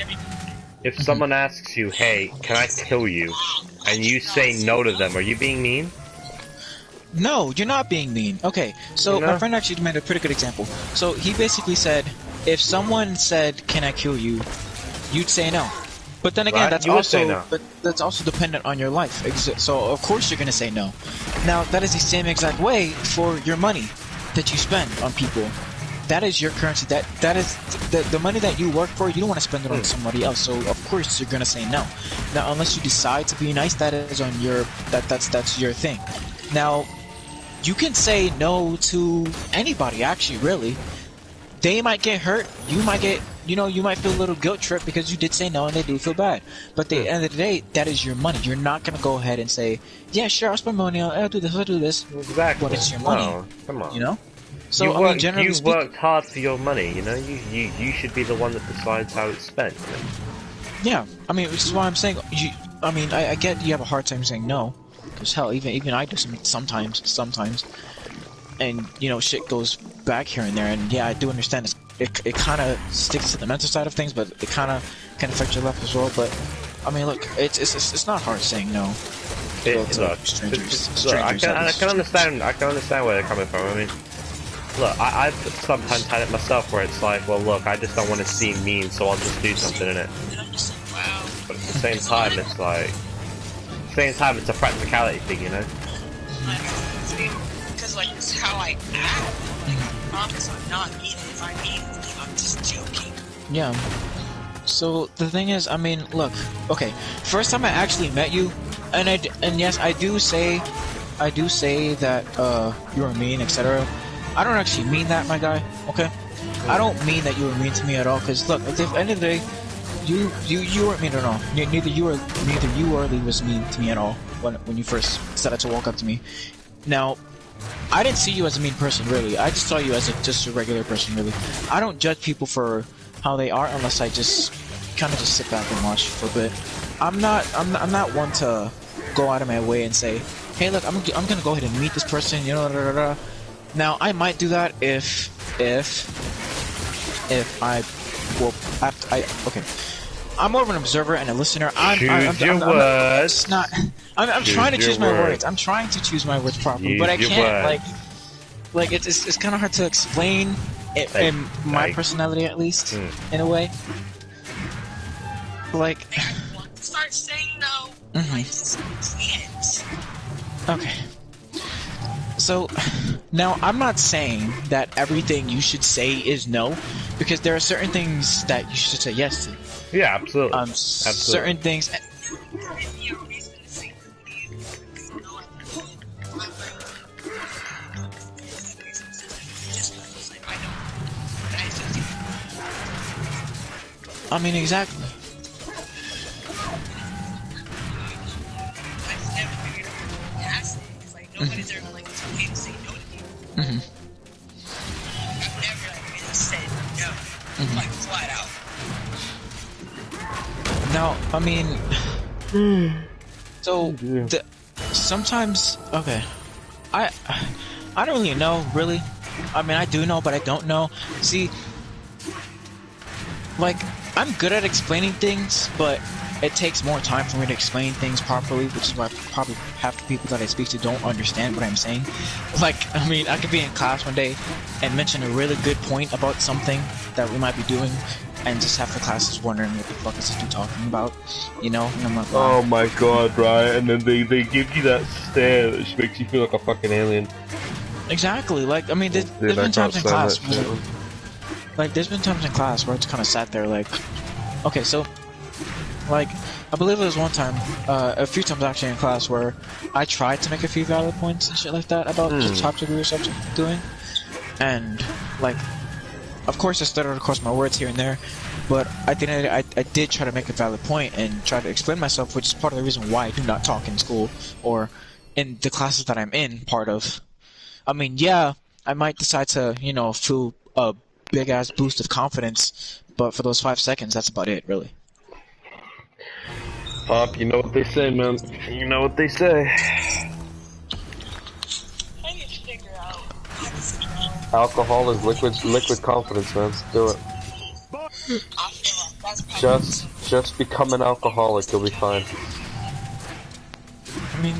hey, can I kill you? And you say no to them, are you being mean? No, you're not being mean. Okay, so my friend actually made a pretty good example. So he basically said, if someone said, can I kill you? You'd say no. But then again, that's also dependent on your life. So of course you're gonna say no. Now that is the same exact way for your money that you spend on people. That is your currency. That is the money that you work for. You don't want to spend it on somebody else. So of course you're gonna say no. Now unless you decide to be nice, that is on your that's your thing. Now you can say no to anybody. Actually, really, they might get hurt. You might get. You might feel a little guilt trip because you did say no and they do feel bad. But at the end of the day, that is your money. You're not going to go ahead and say, yeah, sure, I'll spend money, I'll do this, I'll do this. Exactly. When it's your money. No, come on. You know? So, you worked hard for your money, You should be the one that decides how it's spent, Yeah, I mean, which is why I'm saying, I get you have a hard time saying no. Because hell, even I do sometimes. And, shit goes back here and there, and yeah, I do understand it kind of sticks to the mental side of things, but it kind of can affect your life as well. But I mean, look, it's not hard saying no. Strangers. I can understand where they're coming from. I mean, look, I've sometimes had it myself where it's like, well, look, I just don't want to seem mean, so I'll just do something in it. Wow. But at the same time, it's a practicality thing, Because like this is how I act. I promise I'm not mean. If I mean, I'm just joking. Yeah. So the thing is, I mean, look, okay. First time I actually met you, and yes, I do say that you were mean, etc. I don't actually mean that, my guy. Okay. I don't mean that you were mean to me at all. Cause look, at the end of the day, you weren't mean at all. Neither you or Lee was mean to me at all when you first started to walk up to me. Now, I didn't see you as a mean person, really. I just saw you as just a regular person, really. I don't judge people for how they are unless I just kind of just sit back and watch for a bit. I'm not one to go out of my way and say, hey, look, I'm gonna go ahead and meet this person, Now, I might do that if okay. I'm more of an observer and a listener. I'm trying to choose my words. I'm trying to choose my words properly, but I can't. Like it's kind of hard to explain in my personality, at least, in a way. Like, start saying no. I just can't. Okay. So now I'm not saying that everything you should say is no, because there are certain things that you should say yes to. Yeah, absolutely. Certain things. I mean, exactly. I've never nobody's ever like, it's okay to say no to people. I've never like said no, like flat out. Now, I mean, so sometimes, okay, I don't really know, really. I mean, I do know, but I don't know. See, like, I'm good at explaining things, but it takes more time for me to explain things properly, which is why probably half the people that I speak to don't understand what I'm saying. Like, I mean, I could be in class one day and mention a really good point about something that we might be doing, and just half the class is wondering what the fuck is this dude talking about, you know? And I'm like, wow. Oh my god, right? And then they give you that stare that just makes you feel like a fucking alien. Exactly. Like, I mean, there's been times in class where, like, there's been times in class where it's kind of sat there like, okay, so, like, I believe there was one time, a few times actually in class where I tried to make a few valid points and shit like that about the topic we were doing, and, like, of course I stuttered across my words here and there, but I did try to make a valid point and try to explain myself, which is part of the reason why I do not talk in school, or in the classes that I'm in, part of. I mean, yeah, I might decide to, you know, feel a big-ass boost of confidence, but for those 5 seconds, that's about it, really. Pop, you know what they say, man. You know what they say. I need to figure out. Alcohol is liquid confidence, man. Do it. I feel like that's Just become an alcoholic, you'll be fine. I mean,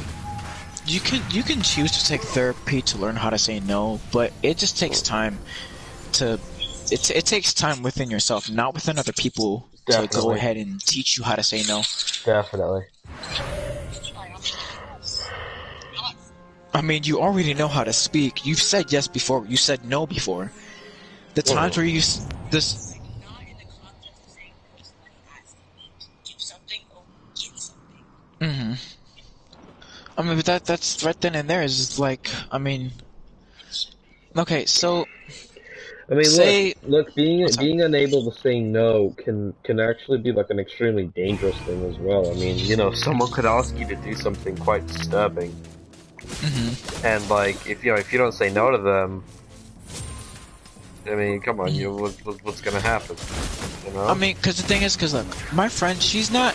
you can choose to take therapy to learn how to say no, but it just takes time to. It takes time within yourself, not within other people, to go ahead and teach you how to say no. Definitely. I mean, you already know how to speak. You've said yes before. You said no before. The times where you this. not in the context of saying just like do something or get something. I mean, but that's right then and there is like, I mean, okay, so. I mean, look, being unable to say no can actually be like an extremely dangerous thing as well. I mean, you know, someone could ask you to do something quite disturbing, and like if you don't say no to them, I mean, come on, what's gonna happen? You know? I mean, because the thing is, look, my friend, she's not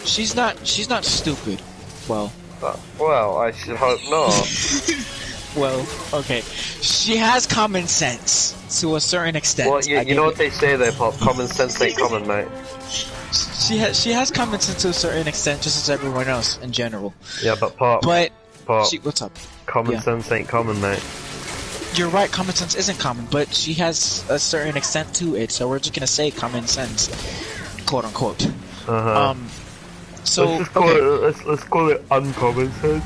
stupid. Well, I should hope not. Well, okay. She has common sense to a certain extent. Well, you know what they say there, Pop? Common sense ain't common, mate. She has common sense to a certain extent, just as everyone else in general. Yeah, but Pop. What's up? Common sense ain't common, mate. You're right. Common sense isn't common, but she has a certain extent to it. So we're just gonna say common sense, quote unquote. So let's call it uncommon sense.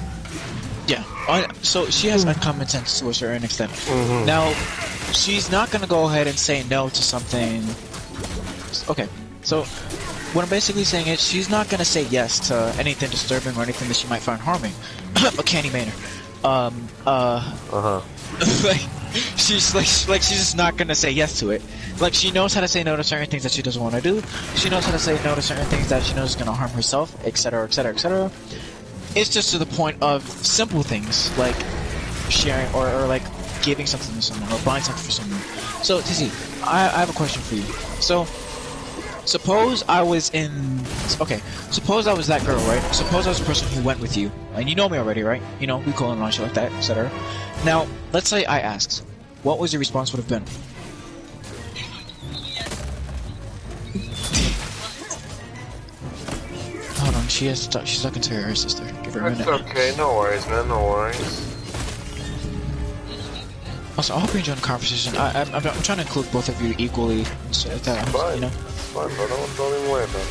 Yeah, so she has uncommon sense to a certain extent. Now, she's not gonna go ahead and say no to something. Okay, so what I'm basically saying is she's not gonna say yes to anything disturbing or anything that she might find harming. A candy manor. She's just not gonna say yes to it. Like, she knows how to say no to certain things that she doesn't want to do. She knows how to say no to certain things that she knows is gonna harm herself, etc., etc., etc. It's just to the point of simple things, like sharing or like giving something to someone, or buying something for someone. So, Tizzy, I have a question for you. So, suppose I was that girl, right? Suppose I was the person who went with you, and you know me already, right? You know, we call and on shit like that, etc. Now, let's say I asked, what was your response would have been? Hold on, she's talking to her sister. Give her a minute. It's okay, no worries, man, no worries. Also, I hope you enjoy the conversation. I'm trying to include both of you equally. So that, fine. You know? It's fine, bro. Don't even worry about it.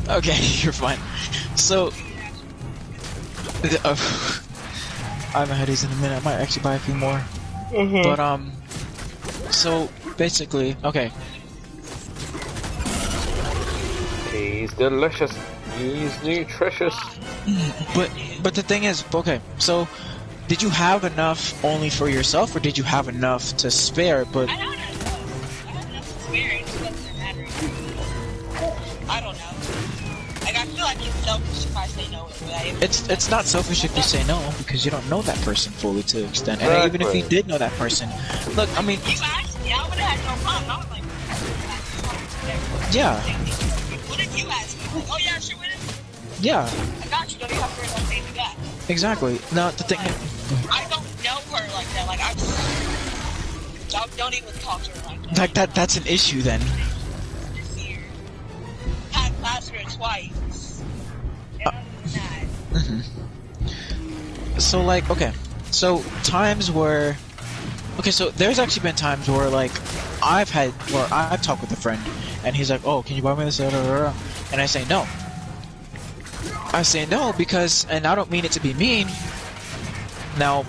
Okay, you're fine. So, I haven't had these in a minute. I might actually buy a few more. But so basically, okay. He's delicious. He's nutritious. But the thing is, okay. So did you have enough only for yourself, or did you have enough to spare? But I had enough. I had enough to spare. It just doesn't matter. I don't know. Like, I feel like it's selfish if I say no. It's not selfish if you say no, because you don't know that person fully to an extent. And even if you did know that person, look, I mean, you asked me, I would have had no problem. I was like, yeah. What if you asked me? Like, oh yeah, sure, with it. Yeah. I got you. Don't even have to worry about saying that. Exactly. Now the thing. I don't know her like that. Like, don't even talk to her like that. Like that's an issue then. This year, had class with her twice. And other than that. So like, okay, so times where, okay, so there's actually been times where like I've talked with a friend, and he's like, oh, can you buy me this? And I say no. I say no because, and I don't mean it to be mean. Now,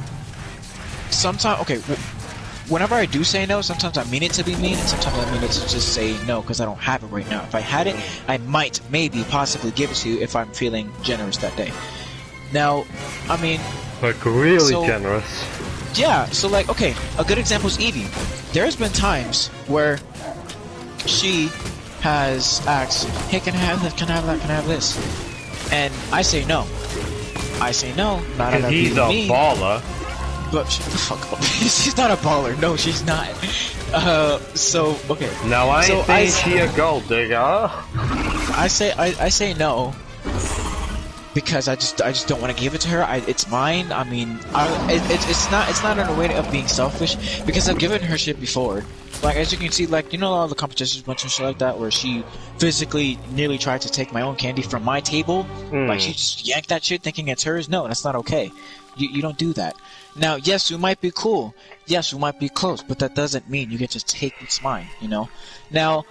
sometimes, okay, whenever I do say no, sometimes I mean it to be mean, and sometimes I mean it to just say no because I don't have it right now. If I had it, I might, maybe, possibly give it to you if I'm feeling generous that day. Now, I mean, like really generous. Yeah, so like, okay, a good example is Evie. There's been times where she has asked, hey, can I have this, can I have that, can I have this? And I say no. I say no, not out of he's a baller. But shut the fuck up. She's not a baller. No, she's not. So, okay. No, I ain't think she a gold digger. I say no. Because I just don't want to give it to her. It's mine. I mean, it's not in a way of being selfish, because I've given her shit before. Like, as you can see, like, you know, all the competitions, bunch of shit like that, where she physically nearly tried to take my own candy from my table. Like, she just yanked that shit thinking it's hers. No, that's not okay. You don't do that. Now, yes, we might be cool. Yes, we might be close, but that doesn't mean you get to take what's mine, you know? Now,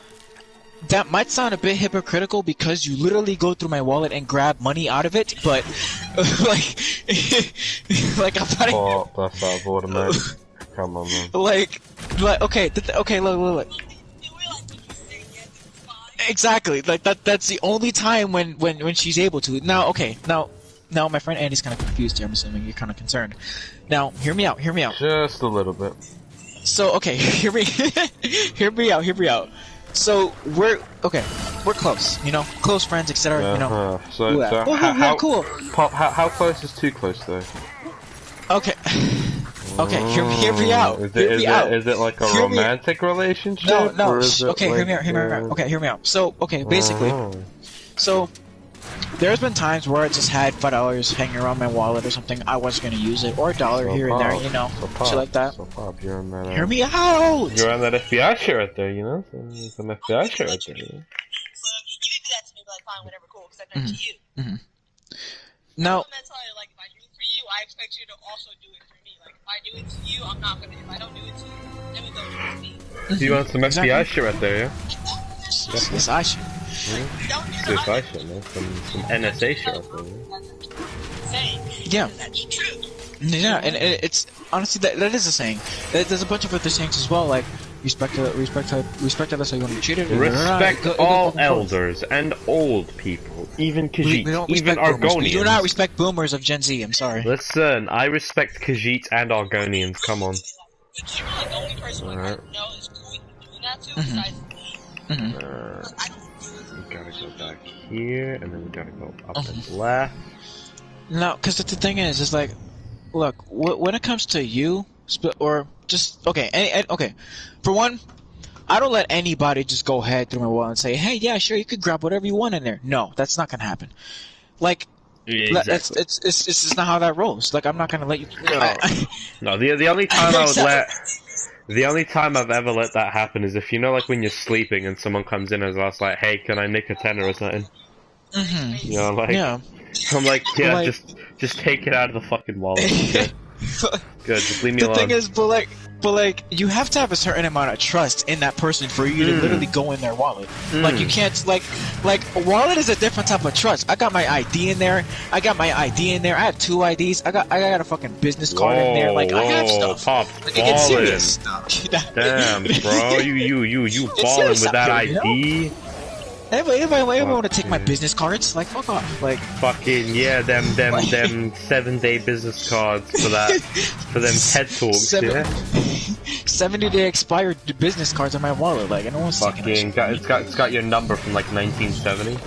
that might sound a bit hypocritical because you literally go through my wallet and grab money out of it, but like I'm not. Oh, that's out of order, man. Come on, man. Like, okay, okay, look. Exactly, like that's the only time when she's able to. Now, okay, now my friend Andy's kind of confused here. I'm assuming you're kind of concerned. Now, hear me out. Just a little bit. So, okay, hear me out. So we're close, you know, close friends, etc. You know. So how cool? How close is too close, though? Okay. Okay, hear me out. Is it like a romantic relationship? No. Okay, hear me out. Okay, hear me out. So, okay, basically, so there's been times where I just had $5 hanging around my wallet or something. I wasn't gonna use it, or $1 here and there, you know, shit like that. So Pop, you're on that. Hear me out. You're on that FBI shit right there, you know. Some FBI shit right there. So if you do that to me, like, fine, whatever, cool, because I've done it to you. Now, like, if I do it for you, I expect you to also do it for me. Like, if I do it to you, I'm not gonna. If I don't do it to you, then we go do it to me. You want some FBI shit right there, yeah? Yes, I should. Some FBI shit, man. Some NSA shit right there. Yeah. Yeah, and it's honestly that is a saying. There's a bunch of other sayings as well, like respect others how you want to be treated. Respect all elders and old people, even Khajiit, even Argonians. We do not respect boomers of Gen Z. I'm sorry. Listen, I respect Khajiit and Argonians. Come on. But you're like the only person I know is cool with doing that to, besides me. We gotta go back here, and then we gotta go up and left. No, because the thing is like, look, when it comes to you, or just okay, okay. For one, I don't let anybody just go ahead through my wall and say, "Hey, yeah, sure, you could grab whatever you want in there." No, that's not gonna happen. Like, exactly. it's just not how that rolls. Like, I'm not gonna let you. No, the only time I would let. The only time I've ever let that happen is if, you know, like when you're sleeping and someone comes in and asks, like, hey, can I nick a tenner or something? You know, like, yeah. I'm like, yeah, like, just take it out of the fucking wallet. Okay? Good, just leave me alone. The thing is, but like, you have to have a certain amount of trust in that person for you to literally go in their wallet. Like, you can't, like, a wallet is a different type of trust. I got my ID in there. I have 2 IDs. I got a fucking business card in there. Like, I have stuff. Pop, like, it gets serious. Damn, bro, you balling with that ID? Anybody want to take my business cards? Like, fuck off. Like, fucking yeah, them 7-day business cards for them TED talks. 70-day expired business cards on my wallet. Like, I don't want to fucking it's got your number from like 1970.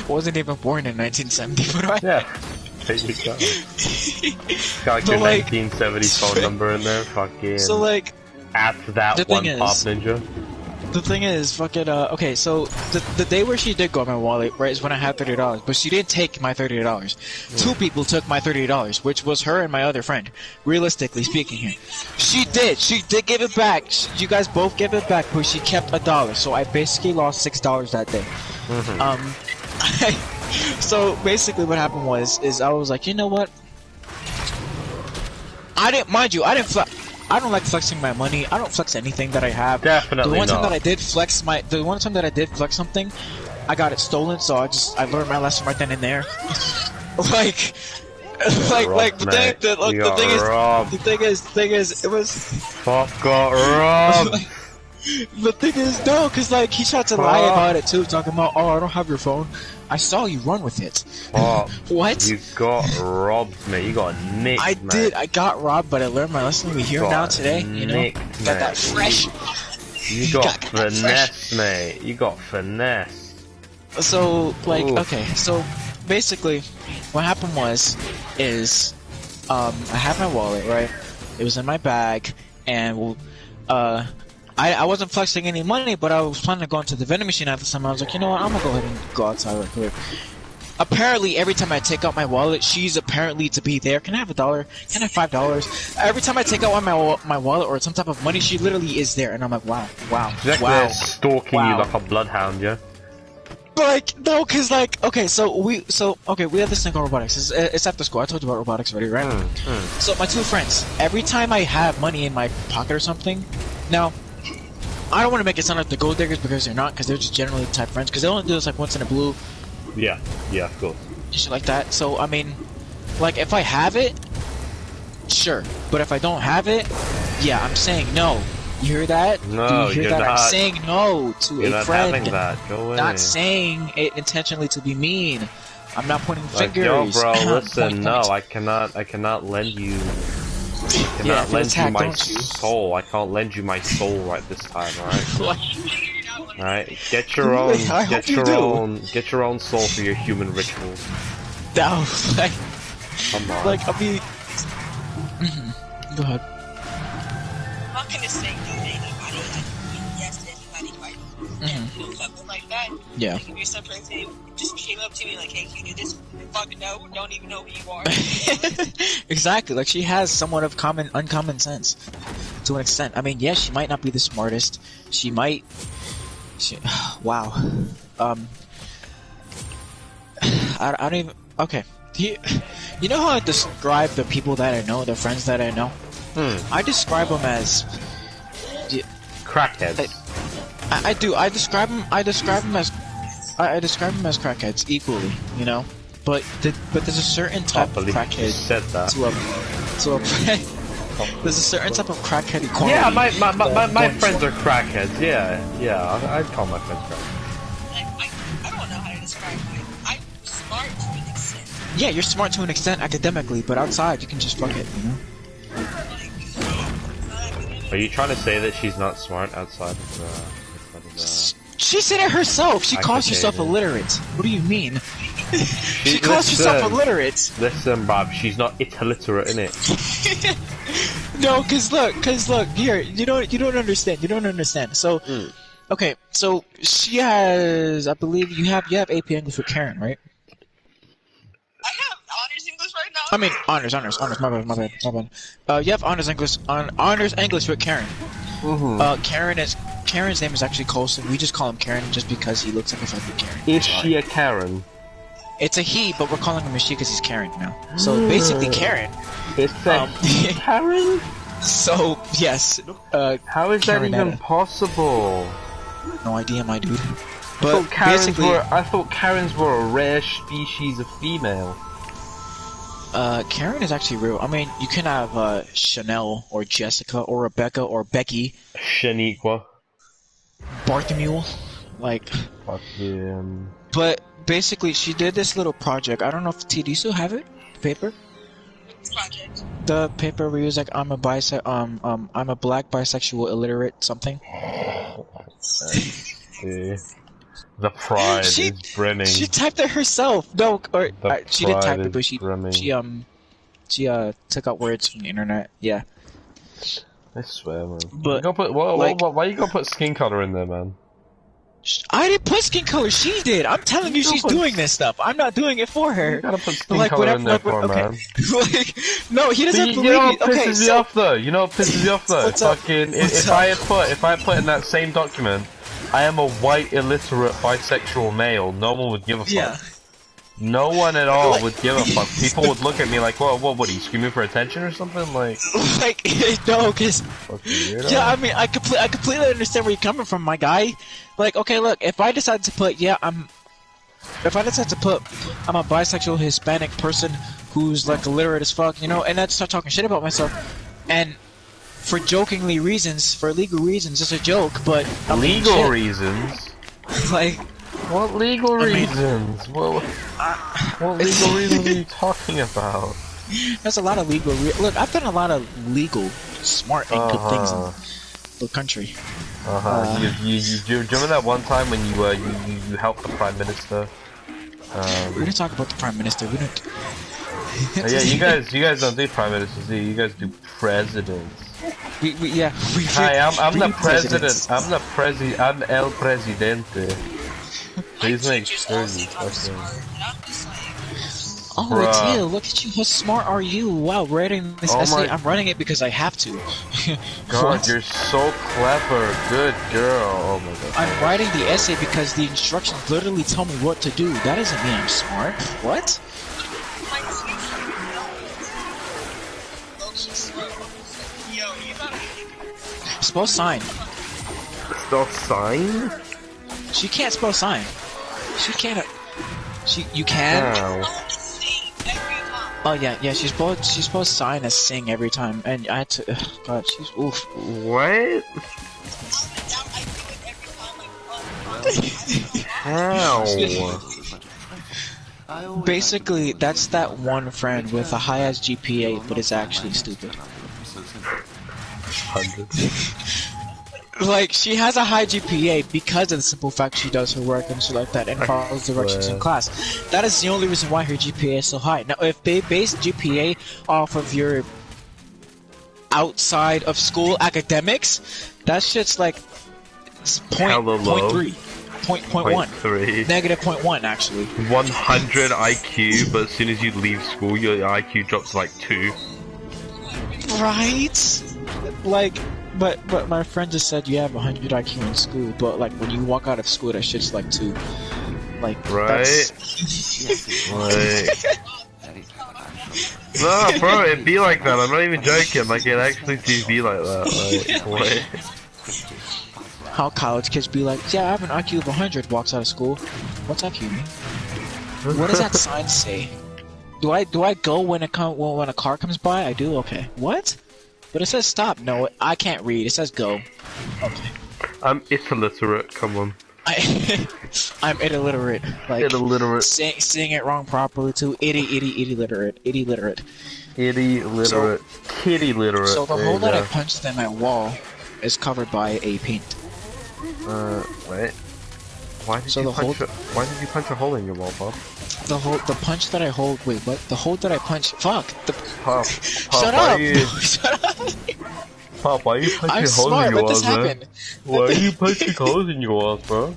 Wasn't even born in 1970, but yeah. There you go. Got like your 1970 phone number in there. Fucking. So like, at that one Pop Ninja. The thing is, fucking, okay, so, the day where she did go on my wallet, right, is when I had $30, but she didn't take my $30. Two people took my $30, which was her and my other friend, realistically speaking here. She did give it back, you guys both gave it back, but she kept $1, so I basically lost $6 that day. So, basically what happened is I was like, you know what? I don't like flexing my money. I don't flex anything that I have. Definitely the one time that I did flex something, I got it stolen. So I learned my lesson right then and there. The thing is, it was. Fuck got robbed. The thing is, no, cause like he tried to lie about it too, talking about, oh, I don't have your phone. I saw you run with it. What? You got robbed, mate. You got nicked, I did. I got robbed, but I learned my lesson. We here now today. You know, got that fresh. You got finesse, mate. You got finesse. So, like, okay. So, basically, what happened is, I had my wallet, right? It was in my bag, and I wasn't flexing any money, but I was planning to go into the vending machine at the time. I was like, you know what, I'm gonna go ahead and go outside right quick. Apparently, every time I take out my wallet, she's apparently to be there. Can I have $1? Can I have $5? Every time I take out my wallet or some type of money, she literally is there, and I'm like, wow. She's like stalking you like a bloodhound, yeah? Like, no, cause like, okay, we have this thing called robotics. It's after school. I told you about robotics already, right? So my two friends, every time I have money in my pocket or something, now, I don't want to make it sound like the gold diggers because they're not, because they're just generally type friends, because they only do this like once in a blue. Yeah, of course. Shit like that. So, I mean, like, if I have it, sure. But if I don't have it, yeah, I'm saying no. You hear that? No, do you hear you're that? not. I'm saying no to You're a not friend. having that. Go away. Not saying it intentionally to be mean. I'm not pointing fingers. Yo, bro, listen, no, I cannot lend you. I cannot lend you my soul. I can't lend you my soul right this time, alright? Alright, get your own soul for your human rituals. No, like, come on. Like, I mean, go ahead. I'm not gonna say no to anybody. Yes to anybody, right? Something like that. Yeah. Like, if you're some person who just came up to me like, hey, can you do this? Fuck no, don't even know who you are. Exactly. Like, she has somewhat of uncommon sense to an extent. I mean, yes, she might not be the smartest. She might. Wow. I don't even. Okay. You know how I describe the people that I know, the friends that I know? I describe them as crackheads. I do. I describe them as crackheads equally. You know, but there's a certain type of crackhead. Said that. There's a certain type of crackhead equality. Yeah, my friends are crackheads. Yeah. I'd call my friends crackheads. I don't know how to describe mine. I'm smart to an extent. Yeah, you're smart to an extent academically, but outside you can just fuck it. You know. Are you trying to say that she's not smart outside of She said it herself. She calls herself illiterate. What do you mean? She calls herself illiterate. Listen, Bob, she's not illiterate, innit? No, cause look, here, you don't understand. So, okay, so she has, I believe you have AP English with Karen, right? I have honors English right now. I mean, honors, my bad. You have honors English with Karen. Karen's name is actually Colson. We just call him Karen just because he looks like a fucking Karen. Is she a Karen? It's a he, but we're calling him a she because he's Karen now. So basically, Karen. It's a Karen. So yes. How is that even possible? No idea, my dude. But I thought Karens were a rare species of female. Karen is actually real. I mean, you can have Chanel or Jessica or Rebecca or Becky. Shaniqua. Bartholomew. Like, fuck him. But basically, she did this little project. I don't know if TD still have it. The paper. Project. The paper where he was like, I'm a I'm a black bisexual illiterate something. See, the pride is brimming. She typed it herself. No, or she didn't type it, but she took out words from the internet. Yeah. I swear, man. But why you gonna put skin color in there, man? I didn't put skin color. She did. I'm telling you, she's doing this stuff. I'm not doing it for her. You gotta put skin color in there for man. Like, no, he doesn't believe me. You know what pisses me off though? You know what pisses me off though? Fucking, if I put in that same document, I am a white illiterate bisexual male, no one would give a fuck. Yeah. No one at all would give a fuck. People would look at me like, what are you screaming for attention or something? Like no, cause yeah, I mean, I completely understand where you're coming from, my guy. Like, okay, look, if I decide to put, I'm a bisexual Hispanic person who's like illiterate as fuck, you know, and I start talking shit about myself, and for jokingly reasons, for legal reasons, it's a joke, but legal reasons, like. What legal reasons? What legal reasons are you talking about? There's a lot of legal. Look, I've done a lot of legal, smart, and good things in the country. You remember that one time when you helped the Prime Minister? We didn't talk about the Prime Minister. We didn't. Yeah, you guys don't do Prime Ministers, do you? You guys do presidents. Hi, I'm the president. I'm El Presidente. Please make sure you fucking... Oh, Teal, look at you. How smart are you? Wow, writing this essay. I'm writing it because I have to. God, you're so clever. Good girl. Oh my god. I'm writing the essay because the instructions literally tell me what to do. That doesn't mean I'm smart. What? Spell sign. Spell sign? She can't spell sign. She can't. You can. Wow. Oh yeah. She's supposed to sign as sing every time, and I had to. God, she's oof. What? How? Basically, that's that one friend with a high-ass GPA, but is actually stupid. 100. Like, she has a high GPA because of the simple fact she does her work and shit like that and follows directions in class. That is the only reason why her GPA is so high. Now, if they base GPA off of your outside of school academics, that shit's like .3. Negative 0.1, actually. 100 IQ, but as soon as you leave school, your IQ drops to like 2. Right? Like... But my friend just said you have 100 IQ in school, but like when you walk out of school, that shit's like 2. Like, right? No, bro, it'd be like that. I'm not even joking. Like, it actually do be like that. Like, what? How college kids be like, yeah, I have an IQ of 100. Walks out of school. What's IQ mean? What does that sign say? Do I go when a car comes by? I do. Okay. What? But it says stop. No, I can't read. It says go. Okay. I'm illiterate. Come on. I'm illiterate. Like saying it wrong properly too. Illiterate. Kitty literate. So the hole that I punched in my wall is covered by a paint. Wait. Why did you punch a hole in your wall, Bob? The punch that I hold. Wait, what? The hole that I punched. Fuck. Pop, Shut up. Shut up. Pop, why are you punching holes in your walls, man? Why are you punching holes in your walls, bro?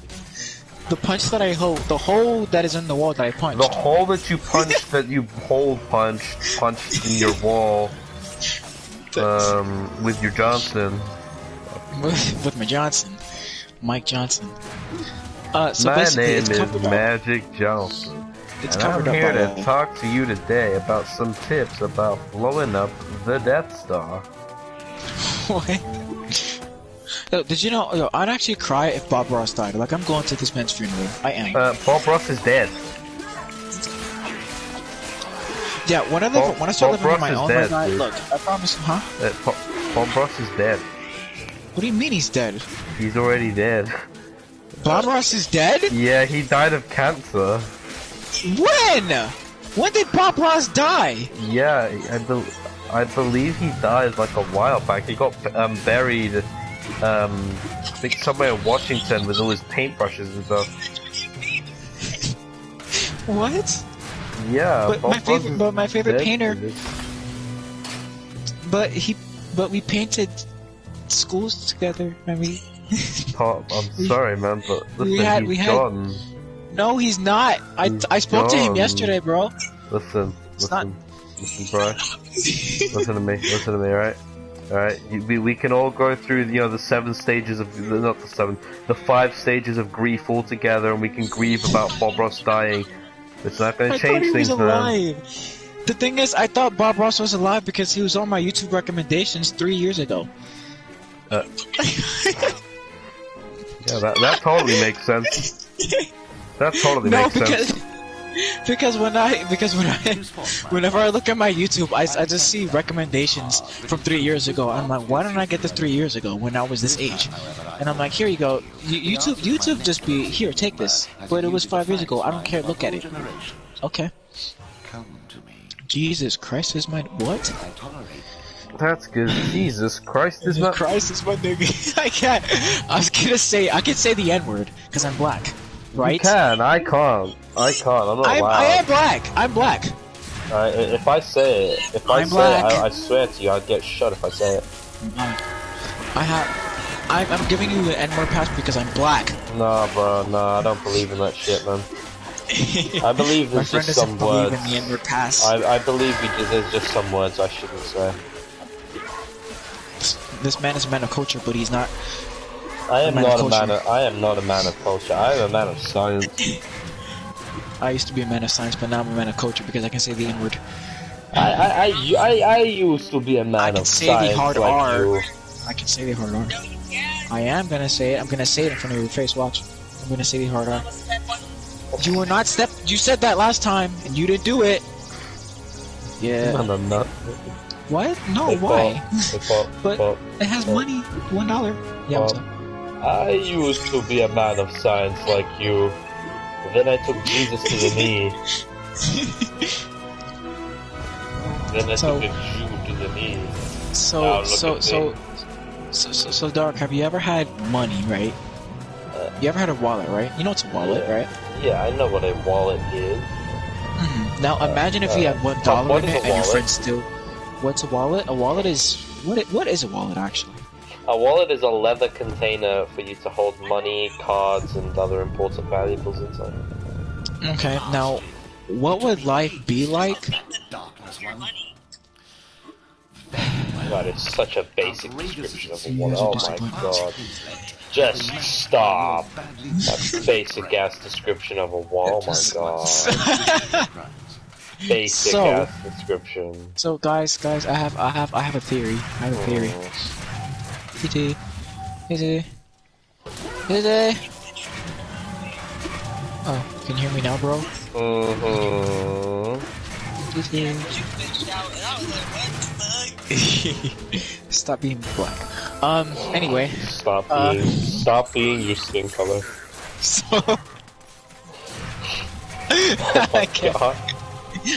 The punch that I hold. The hole that is in the wall that I punched. The hole that you punched, that you punched in your wall. With your Johnson. With my Johnson. Mike Johnson. So my name is Magic Johnson. It's and covered I'm here up to talk to you today about some tips about blowing up the Death Star. What? Yo, did you know? Yo, I'd actually cry if Bob Ross died. Like, I'm going to this man's funeral. I am. Bob Ross is dead. Yeah, when I start living on my own, dead, my guy, look, I promise. Huh? Bob Ross is dead. What do you mean he's dead? He's already dead. Bob Ross is dead? Yeah, he died of cancer. When? When did Bob Ross die? Yeah, I believe he died like a while back. He got buried, I think somewhere in Washington with all his paintbrushes and stuff. What? Yeah, But my favorite painter. But we painted schools together. I mean. I'm sorry, man, but listen, he's gone. No, he's not. I spoke to him yesterday, bro. Listen, bro. Listen to me, right? Alright, we can all go through, the 7 stages of, not the 7, the 5 stages of grief all together, and we can grieve about Bob Ross dying. It's not gonna change things, man. The thing is, I thought Bob Ross was alive because he was on my YouTube recommendations 3 years ago. Yeah, that totally makes sense. That totally makes sense. Because whenever I look at my YouTube, I just see recommendations from 3 years ago. I'm like, why didn't I get this 3 years ago when I was this age? And I'm like, here you go. YouTube just be here, take this. But it was 5 years ago. I don't care. Look at it. Okay. Jesus Christ is my what? That's good. Jesus Christ is my nigga. I can't. I can say the N-word because I'm black. Right? You can. I can't. I'm not allowed. I am black. I'm black. If I say it, I swear to you, I'd get shot if I say it. I'm giving you an N-word pass because I'm black. Nah, bro. Nah, I don't believe in that shit, man. I believe there's just some words. In the N-word pass. I believe there's just some words I shouldn't say. This man is a man of culture, but he's not. I am not a man of culture. I am a man of science. I used to be a man of science, but now I'm a man of culture because I can say the N-word. I used to be a man of science. I can say the hard R. I can say the hard R. I am gonna say it. I'm gonna say it in front of your face. Watch. I'm gonna say the hard R. You were not You said that last time, and you didn't do it. Yeah. No, I'm not. What? No, why? But it has money. $1. Yeah, what's up? I used to be a man of science like you. Then I took Jesus to the knee. Then I took a Jew to the knee. So, Dark, have you ever had money, right? You ever had a wallet, right? You know what's a wallet, right? Yeah, I know what a wallet is. Now, imagine if you had $1 in it and your friend still... What's a wallet? A wallet is... What is a wallet, actually? A wallet is a leather container for you to hold money, cards, and other important valuables inside. Okay, now, what would life be like? God, it's such a basic description of a wallet. Oh my god. Just stop. That basic ass description of a wall. Oh my god. Basic ass description. So guys, I have a theory. Easy. Oh, can you hear me now, bro? Stop being black. Anyway. Stop being your skin color. So. Oh my god.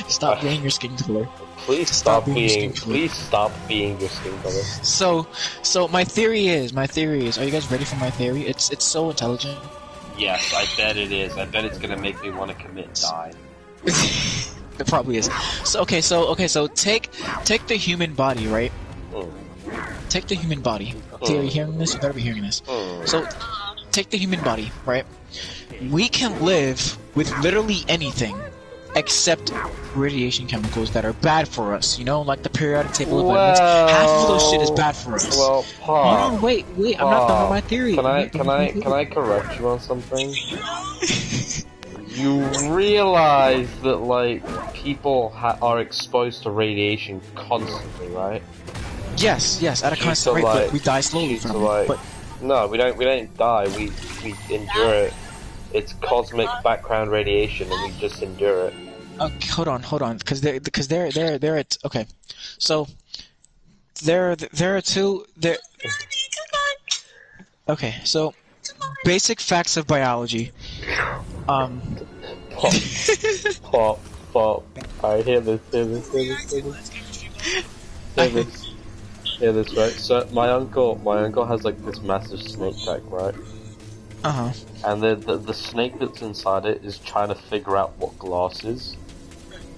Stop being your skin color. Please stop being your skin color. So my theory is, are you guys ready for my theory? It's so intelligent. Yes, I bet it is. I bet it's gonna make me want to commit and die. It probably is. So take the human body, right? Take the human body. Okay, are you hearing this? You better be hearing this. So take the human body, right? We can live with literally anything except radiation chemicals that are bad for us, you know, like the periodic table of elements. Half of those shit is bad for us. Well, Hold on, wait, I'm not done with my theory. Can I correct you on something? You realize that, like, people are exposed to radiation constantly, right? Yes, at a constant rate, but we die slowly from it. But no, we don't die. We endure it. It's cosmic background radiation, and we just endure it. Okay, hold on, because they're at okay. So there are two there. Okay, so Basic facts of biology. Pop, pop. Alright, hear this, right? So my uncle has like this massive snake tank, right? Uh-huh. And the snake that's inside it is trying to figure out what glass is.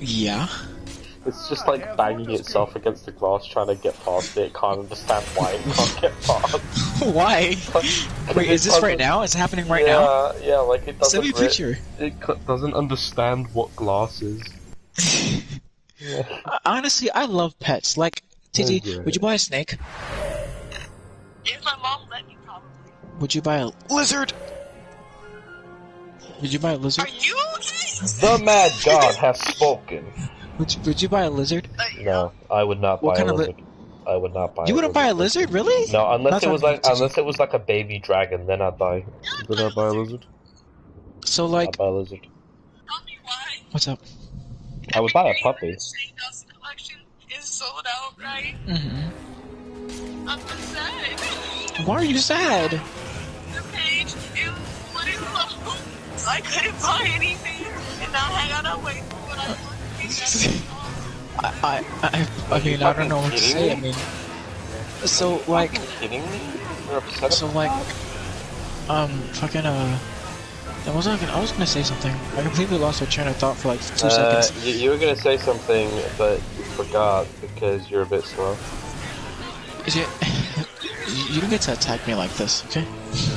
Yeah. It's just like banging itself against the glass, trying to get past it. It can't understand why it can't get past. Why? Wait, is this right now? Is it happening right now? Yeah, like it doesn't. Send me a picture. It doesn't understand what glass is. Honestly, I love pets. Like, TT, would you buy a snake? If my mom let me, probably. Would you buy a lizard? Would you buy a lizard? Are you okay? The mad god has spoken. Would you buy a lizard? No, I would not buy a lizard. I would not buy. You wouldn't buy a lizard, really? No, unless it was like a baby dragon, then I'd buy. Would I buy a lizard? So like, I'd buy a lizard. Tell me why. What's up? I would buy a puppy. Shakedown's collection is sold out, right? Mm-hmm. I'm so sad. Why are you sad? The page, it wouldn't load. I couldn't buy anything, and now I gotta wait for what I want. I mean, I don't know what to say. I mean, so like, Kidding me? You're upset. so like, fucking I was gonna say something. I completely lost my train of thought for like 2 seconds. You were gonna say something, but you forgot because you're a bit slow. Is it? You don't get to attack me like this, okay?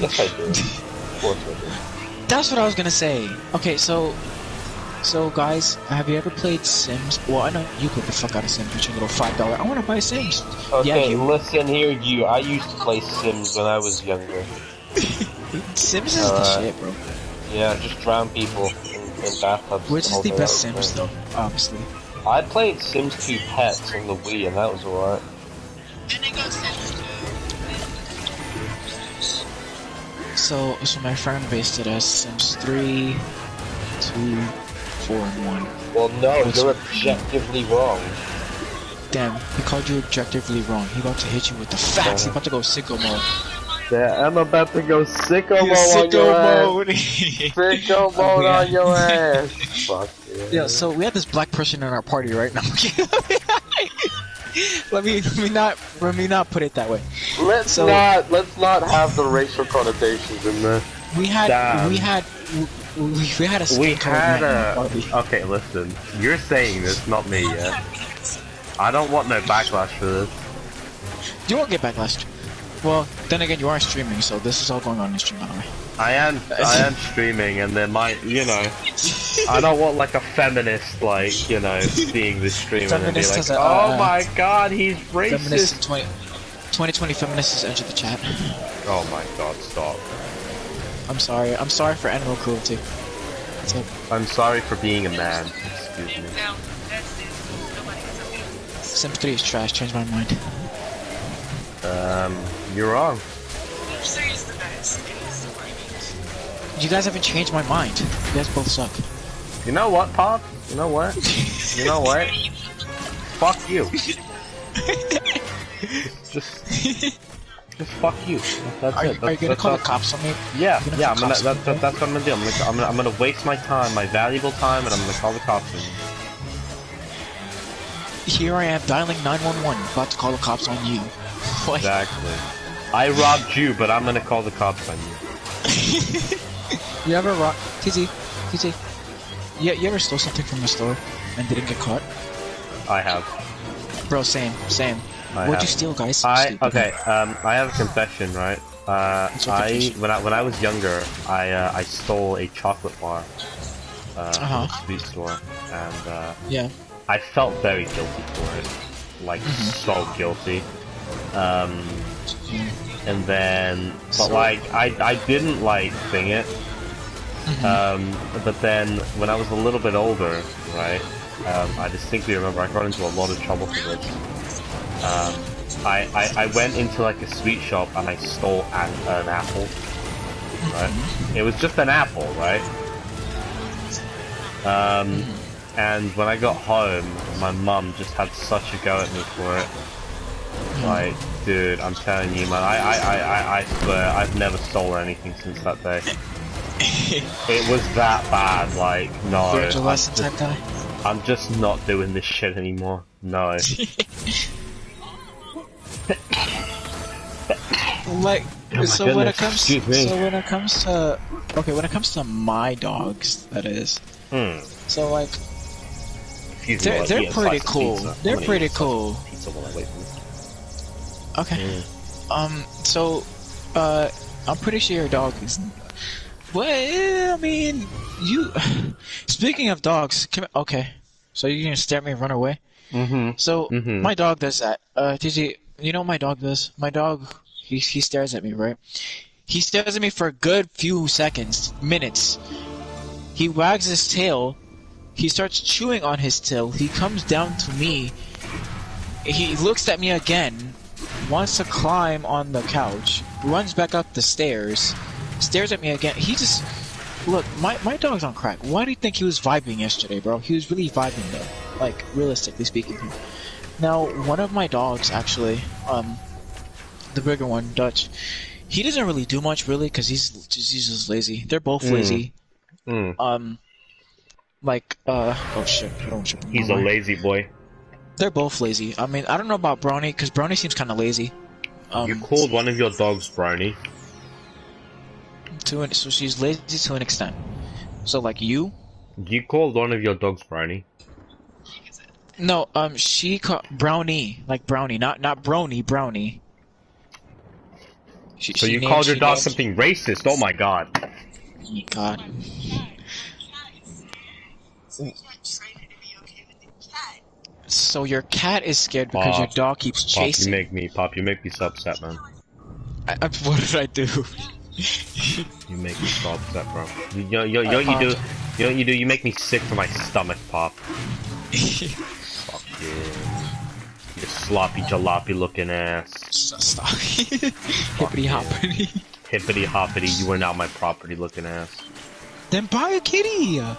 Yes, I do. Of course I do. That's what I was gonna say. Okay, so guys, have you ever played Sims? Well, I know you played the fuck out of Sims with your little $5. I want to buy Sims. Okay, yeah, listen here, you. I used to play Sims when I was younger. Sims is the shit, bro. Yeah, just drown people in bathtubs. Which is the best Sims, though? Obviously. I played Sims 2 Pets on the Wii, and that was alright. So my friend based it as Sims 3, 2, 4, and 1. Well, no, you're objectively wrong. Damn, he called you objectively wrong. He about to hit you with the facts. He about to go sicko mode. Yeah, I'm about to go sicko mode on your ass. Sicko mode on your ass. Fuck yeah. Yeah, so we had this black person in our party right now. let me not put it that way. Let's not have the racial connotations in there. We had a okay, listen. You're saying this, not me yet. I don't want no backlash for this. You won't get backlash. Well, then again, you are streaming, so this is all going on in stream anyway. I am streaming, and there might, I don't want like a feminist, like, seeing this stream and be like, oh my god, he's racist. Feminist 2020 feminists has entered the chat. Oh my god, stop. I'm sorry for animal cruelty. I'm sorry for being a man, excuse me. Sims 3 is trash, change my mind. You're wrong. You guys haven't changed my mind. You guys both suck. You know what, Pop? You know what? You know what? Fuck you. Just fuck you. That's it. Are you gonna call the cops on me? Yeah. That's what I'm gonna do. I'm gonna waste my time, my valuable time, and I'm gonna call the cops on you. Here I am dialing 911, about to call the cops on you. What? Exactly. I robbed you, but I'm gonna call the cops on you. You ever robbed... TT. You ever stole something from the store and didn't get caught? I have. Bro, same. What'd you steal, guys? I have a confession, right? When I was younger, I stole a chocolate bar from a sweet store, and yeah. I felt very guilty for it, like so guilty. And then, but I didn't like sing it. But then when I was a little bit older, right? I distinctly remember I got into a lot of trouble for this. I went into like a sweet shop and I stole an apple. Right? It was just an apple, right? And when I got home, my mum just had such a go at me for it. Like, dude, I'm telling you, man, I swear, I've never stolen anything since that day. It was that bad, like, no. Virtual lesson type guy? I'm just not doing this shit anymore. No. Like, so goodness. when it comes, Excuse me. so when it comes to, okay, when it comes to my dogs, that is. So like, they're pretty cool. They're pretty cool. Pizza while I wait for this. Okay. So, I'm pretty sure your dog is. Well, I mean, you. Speaking of dogs, okay. So you're gonna stare at me and run away? So my dog does that. TG, you know what my dog does? My dog, he stares at me, right? He stares at me for a good few seconds, minutes. He wags his tail. He starts chewing on his tail. He comes down to me. He looks at me again. Wants to climb on the couch. Runs back up the stairs. Stares at me again. He just... Look, my dog's on crack. Why do you think he was vibing yesterday, bro? He was really vibing, though. Like, realistically speaking. Now, one of my dogs, actually, the bigger one, Dutch, he doesn't really do much, really, because he's just lazy. They're both lazy. Like, oh shit, I don't trip. He's a lazy boy. They're both lazy. I mean, I don't know about Brownie, because Brownie seems kind of lazy. You called one of your dogs Brownie. So she's lazy to an extent. So, like, you? You called one of your dogs Brownie. No, she called Brownie, like Brownie, not Brony, Brownie. So you called your dog something racist? Oh my god. Oh my god. So your cat is scared because your dog keeps chasing. Pop, you make me so upset, man. What did I do? You make me so upset, bro. You know what you do? You make me sick to my stomach, Pop. Fuck you. You sloppy jalopy looking ass. Stop. Hippity hoppity. Hippity hoppity, you are now my property looking ass. Then buy a kitty! What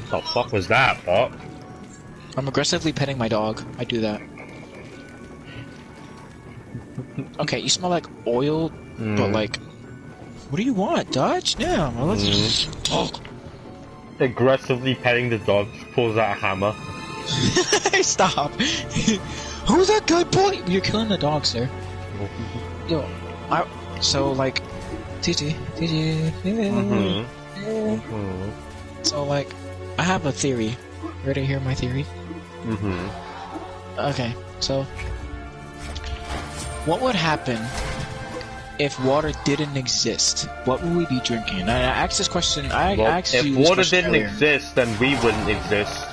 the fuck was that, Pop? I'm aggressively petting my dog. I do that. Okay, you smell like oil, but like... What do you want, Dutch? Yeah, well, let's talk. Aggressively petting the dog, pulls out a hammer. Stop! Who's that good boy? You're killing the dog, sir. Yo, so like... TG. So like... I have a theory. Ready to hear my theory? Okay, so... What would happen if water didn't exist? What would we be drinking? And I asked this question, if water didn't exist, then we wouldn't exist.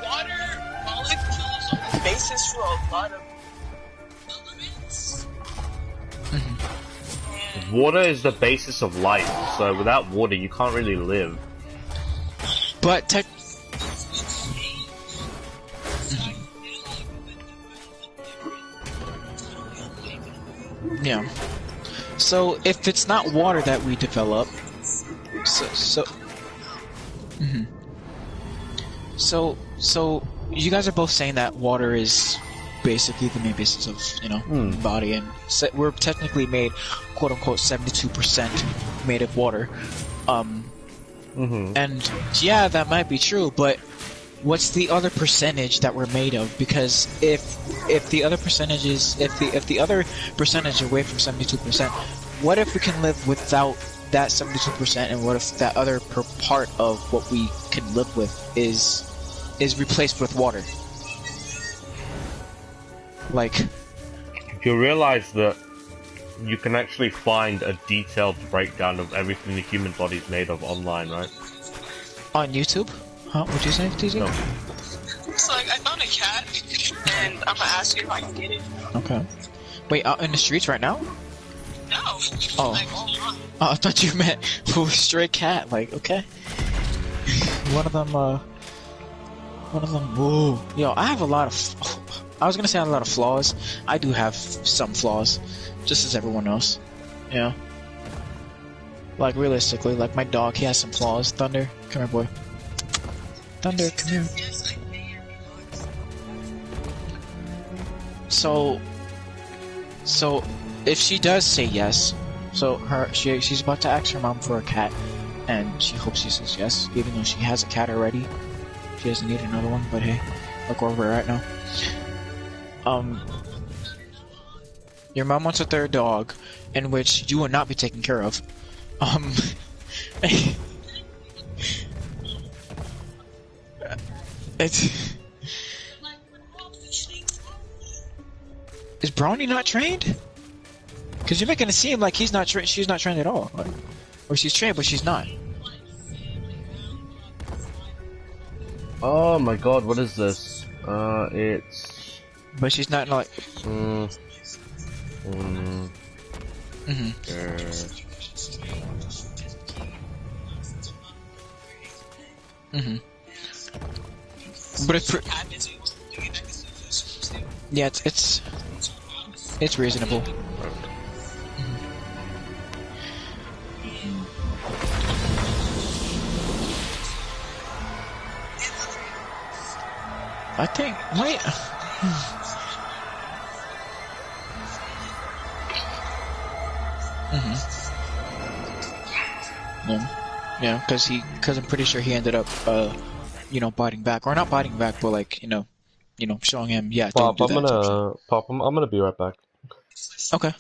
Water molecules are the basis for a lot of elements. Water is the basis of life, so without water you can't really live. But yeah. So if it's not water that we develop, so you guys are both saying that water is basically the main basis of, you know, body, and we're technically made, quote unquote, 72% made of water. And yeah, that might be true, but what's the other percentage that we're made of? Because if the other percentage is if the other percentage away from 72%, what if we can live without that 72%, and what if that other part of what we can live with is replaced with water? Like, you realize that you can actually find a detailed breakdown of everything the human body is made of online, right? On YouTube? Huh? What'd you say, TJ? No. So like, I found a cat, and I'm gonna ask you if I can get it. Okay. Wait, out in the streets right now? No. Oh. Like, online. Oh, I thought you meant a stray cat. Like, okay. One of them, whoa. Yo, I have a lot of... I was gonna say I have a lot of flaws. I do have some flaws. Just as everyone else. Yeah. Like, realistically, like my dog, he has some flaws. Thunder, come here, boy. Thunder, come here. So if she does say yes, so she's about to ask her mom for a cat, and she hopes she says yes, even though she has a cat already. She doesn't need another one, but hey, look where we're at now. Your mom wants a third dog, in which you will not be taken care of. Is Brownie not trained? Because you're making it seem like he's not she's not trained at all. Like, or she's trained, but she's not. Oh my god, what is this? It's... But she's not like... But yeah, it's reasonable. I think wait. Yeah, because I'm pretty sure he ended up, you know, biting back, or not biting back, but like, you know, showing him, yeah, Pop, don't do that. I'm gonna be right back. Okay.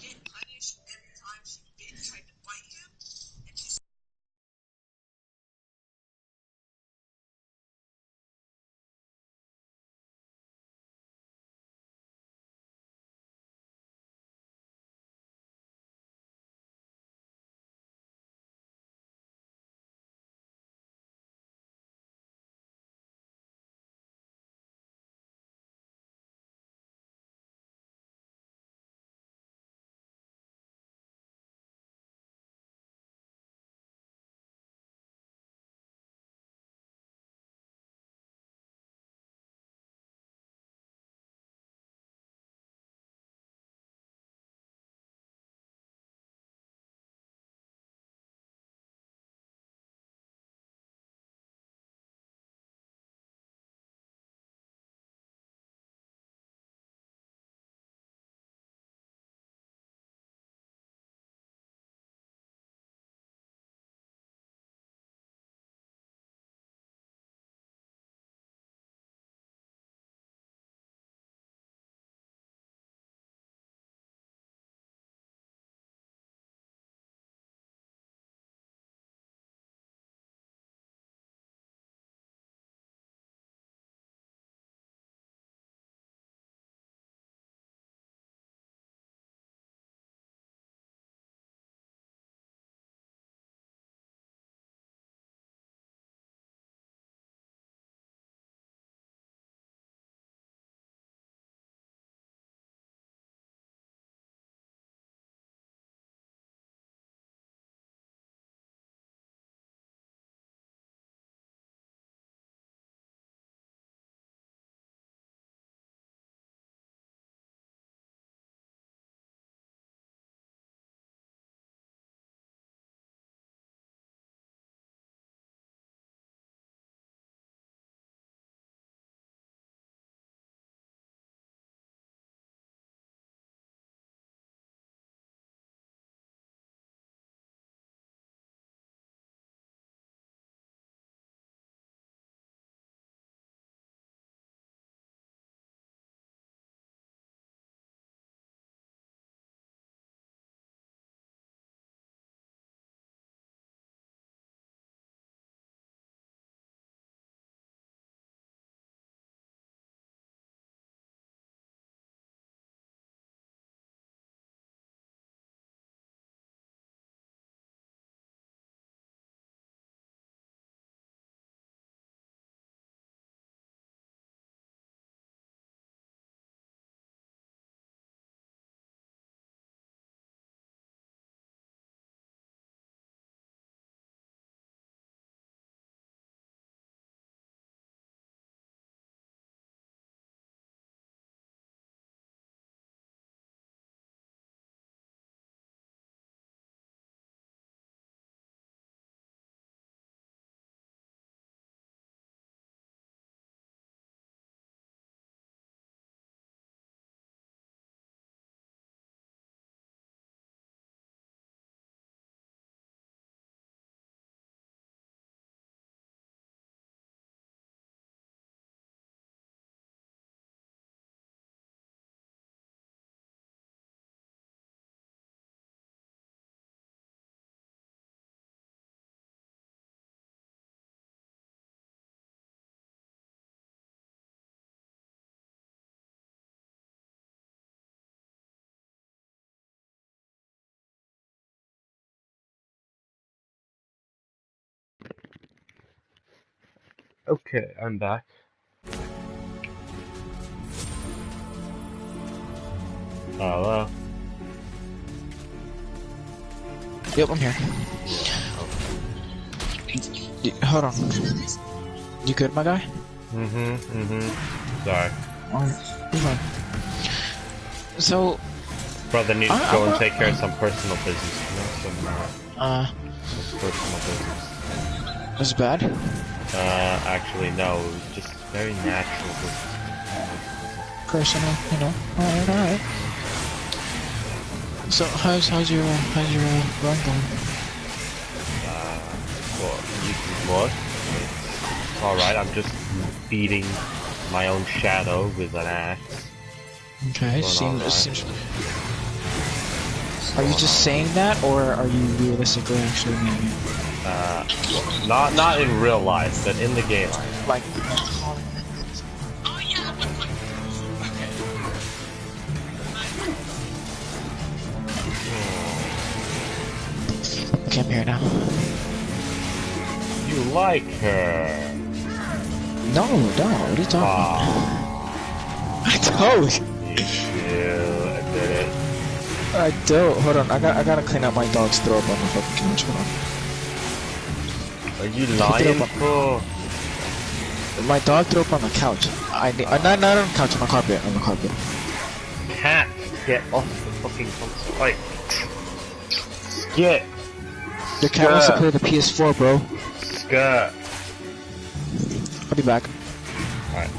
Okay, I'm back. Hello? Yep, I'm here. Hold on. You good, my guy? Sorry. Alright, you're fine. So... Brother needs to go and take care of some personal business. You know, some personal business. Was it bad? Actually, no. It was just very natural business. Personal, you know. Alright. So, how's your run going? Well, what? It's alright, I'm just beating my own shadow with an axe. Okay, seems... Are you just saying that, or are you realistically actually doing it? Not in real life, but in the game I am. Like... Okay, I'm here now. You like her? No, what are you talking about? I don't! You do, admit it. I don't. Hold on, I gotta clean out my dog's throw up on the fucking couch. Hold on. Are you lying for? My dog threw up on the couch. Not on the couch, on the carpet. On the carpet. Cat, get off the fucking console. Like, get. The cat wants to play the PS4, bro. Skirt. I'll be back. Alright.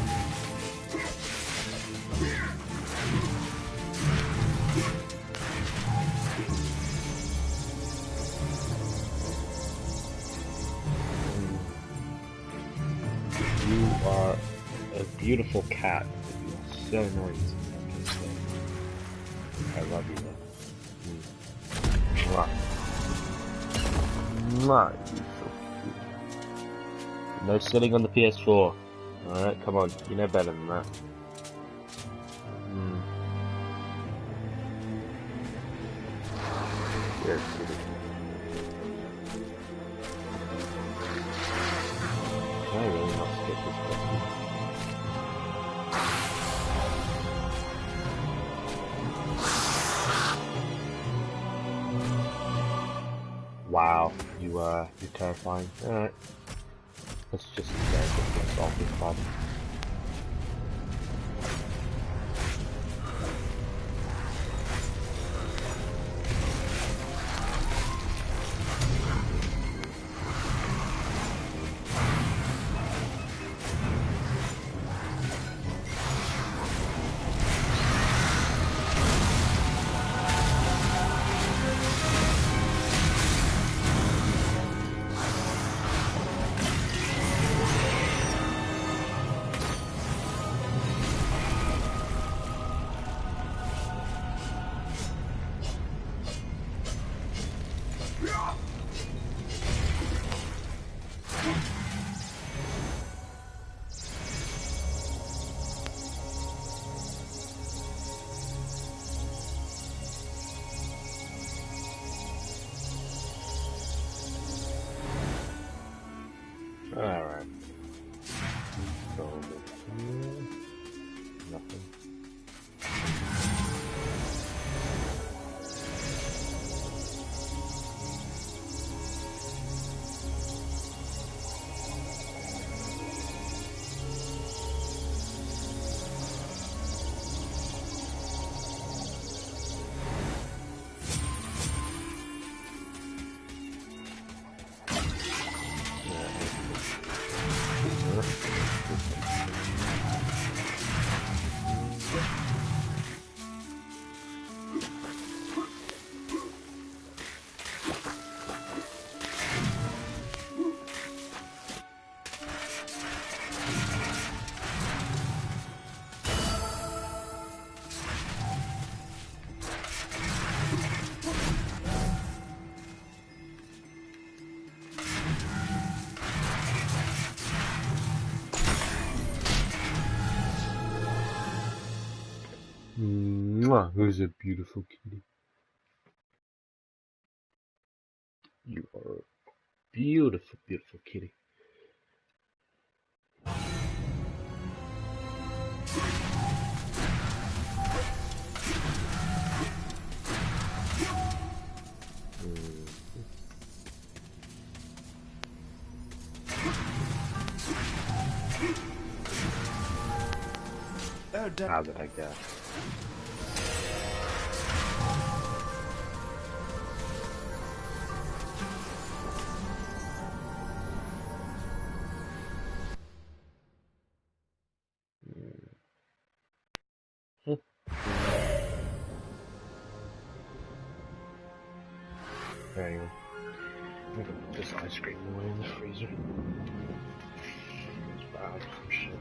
You are a beautiful cat. You are so annoying. I love you though. Mwah. Mwah. You're so cute. No sitting on the PS4. Alright, come on. You know better than that. Yes, I really must skip this question. Wow, you're terrifying. Alright. Let's just solve this problem. Alright. So over here. Nothing. Mwah, who's a beautiful kitty? You are a beautiful, beautiful kitty. How did I guess? There you go. I'm gonna put this ice cream away in the freezer. It's bad. Some shit.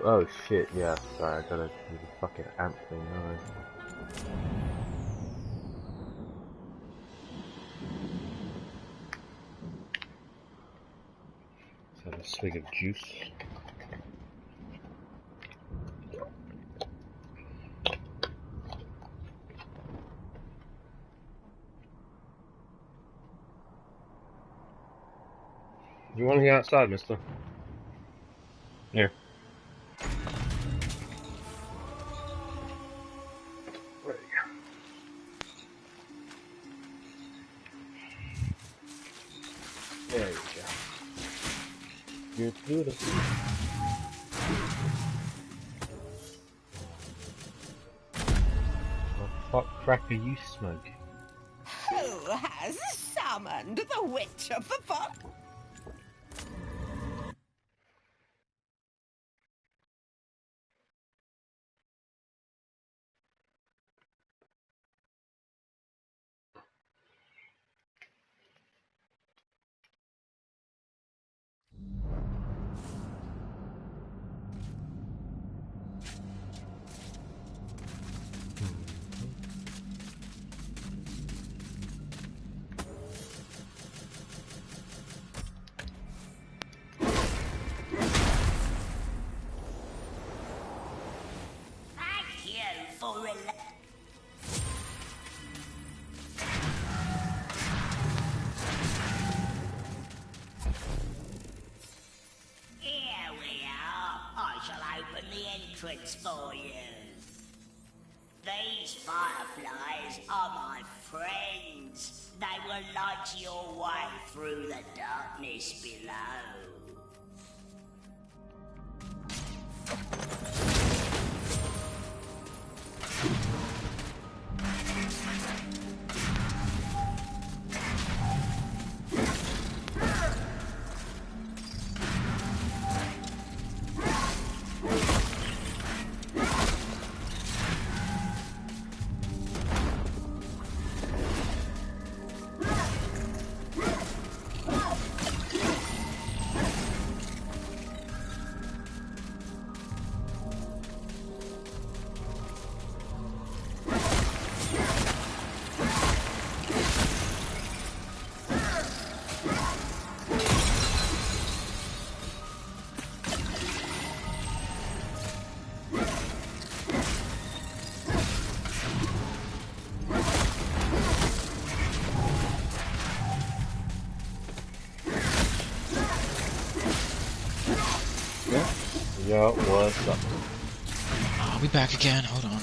Oh shit, yeah, sorry, I gotta do the fucking amp thing, alright. Let's have a swig of juice. You wanna get outside, mister? Here. There you go. There you go. You're beautiful. What the fuck crack are you smoking? Who has summoned the Witch of the Fog? Here we are. I shall open the entrance for you. These fireflies are my friends. They will light your way through the darkness below. Yo, what's up? I'll be back again, hold on.